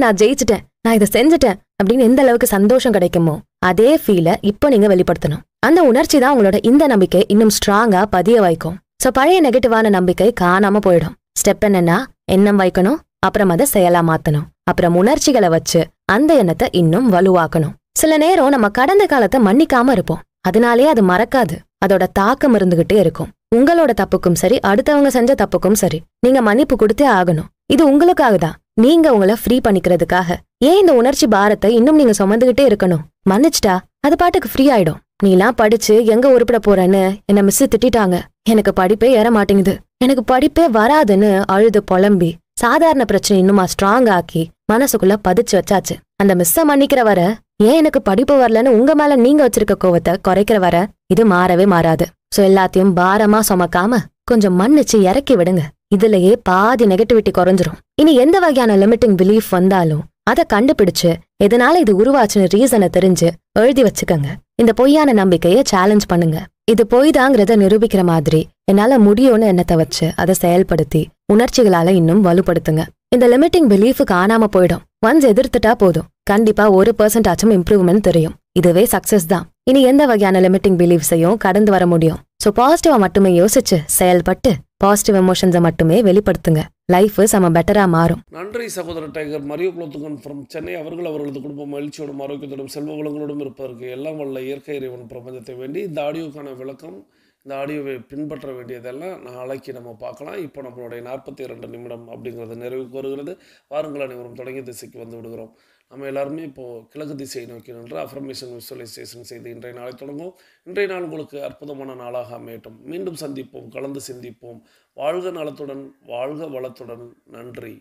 நான் ஜெயிச்சிட்டேன், நான் இதை செஞ்சுட்டேன் அப்படின்னு எந்த அளவுக்கு சந்தோஷம் கிடைக்குமோ அதே ஃபீலை இப்போ நீங்க வெளிப்படுத்தணும். அந்த உணர்ச்சி தான் உங்களோட இந்த நம்பிக்கை இன்னும் ஸ்ட்ராங்கா பதிய வைக்கும். சோ பழைய நெகட்டிவான நம்பிக்கை காணாம போயிடும். ஸ்டெப் என்னன்னா, எண்ணம் வைக்கணும், அப்புறம் அதை செயலா மாத்தணும், அப்புறம் உணர்ச்சிகளை வச்சு அந்த எண்ணத்தை இன்னும் வலுவாக்கணும். சில நேரம் நம்ம கடந்த காலத்தை மன்னிக்காம இருப்போம். அதனாலேயே அது மறக்காது, அதோட தாக்கம் இருந்துகிட்டே இருக்கும். உங்களோட தப்புக்கும் சரி, அடுத்தவங்க செஞ்ச தப்புக்கும் சரி, நீங்க மன்னிப்பு கொடுத்தே ஆகணும். இது உங்களுக்காக தான். நீங்க உங்களை ஃப்ரீ பண்ணிக்கிறதுக்காக. ஏன் இந்த உணர்ச்சி பாரத்தை இன்னும் நீங்க சுமந்துகிட்டே இருக்கணும்? மன்னிச்சிட்டா அது பாட்டுக்கு ஃப்ரீ ஆயிடும். நீலாம் படிச்சு எங்க உருப்பிட போறேன்னு என்ன மிஸ் திட்டாங்க. எனக்கு படிப்பே ஏற மாட்டேங்குது, எனக்கு படிப்பே வராதுன்னு அழுது புலம்பி சாதாரண பிரச்சனை இன்னுமா ஸ்ட்ராங் ஆக்கி மனசுக்குள்ள பதிச்சு வச்சாச்சு. அந்த மிஸ்ஸ மன்னிக்கிற வர, ஏன் எனக்கு படிப்பு வரலன்னு உங்க மேல நீங்க வச்சிருக்க கோவத்தை குறைக்கிற வர இது மாறவே மாறாது. சோ எல்லாத்தையும் பாரமா சுமக்காம கொஞ்சம் மன்னிச்சு இறக்கி விடுங்க. இதுலயே பாதி நெகட்டிவிட்டி குறைஞ்சிரும். இனி எந்த வகையான லிமிட்டிங் பிலீஃப் வந்தாலும் அதை கண்டுபிடிச்சு எதனால இது உருவாச்சுன்னு ரீசனை தெரிஞ்சு எழுதி வச்சுக்கங்க. இந்த பொய்யான நம்பிக்கைய சேலஞ்ச் பண்ணுங்க. இது பொய் தாங்கிறத நிரூபிக்கிற மாதிரி என்னால முடியும்னு எண்ணத்தை வச்சு அதை செயல்படுத்தி உணர்ச்சிகளால இன்னும் வலுப்படுத்துங்க. இந்த லிமிட்டிங் பிலீஃப் காணாம போயிடும். ஒன்ஸ் எதிர்த்துட்டா போதும், கண்டிப்பா 1% ஆச்சும் இம்ப்ரூவ்மெண்ட் தெரியும். இதுவே சக்சஸ் தான். இனி எந்த வகையான லிமிட்டிங் பிலீஃப்ஸையும் கடந்து வர முடியும். சோ பாசிட்டிவா மட்டுமே யோசிச்சு செயல்பட்டு பாசிட்டிவ் எமோஷன்ஸை மட்டுமே வெளிப்படுத்துங்க. லைஃப் செம பெட்டரா மாறும். நன்றி சகோதரர் tiger Mario Kulothungan from Chennai அவர்கள். அவர்களது குடும்பம் மகிழ்ச்சியோடும் ஆரோக்கியத்தோடும் செல்வ வளங்களோடும் இருப்பதற்கு எல்லாம் வல்ல இயற்கை இறைவன் பிரபஞ்சத்தை வேண்டி இந்த ஆடியோக்கான விளக்கம், இந்த ஆடியோவை பின்பற்ற வேண்டியதெல்லாம் நாளைக்கு நம்ம பார்க்கலாம். இப்போ நம்மளுடைய 42 நிமிடம் அப்படிங்கிறது நிறைவுக்கு வருகிறது. வாருங்கள் அனைவரும் தொடங்கிய திசைக்கு வந்து விடுகிறோம். நம்ம எல்லாருமே இப்போது கிழக்கு திசையை நோக்கி நின்று அஃபர்மேஷன் விசுவலைசேஷன் செய்து இன்றைய நாளை தொடங்கும். இன்றைய நாள் உங்களுக்கு அற்புதமான நாளாக அமையட்டும். மீண்டும் சந்திப்போம், கலந்து சிந்திப்போம். வாழ்க நலத்துடன், வாழ்க வளத்துடன். நன்றி.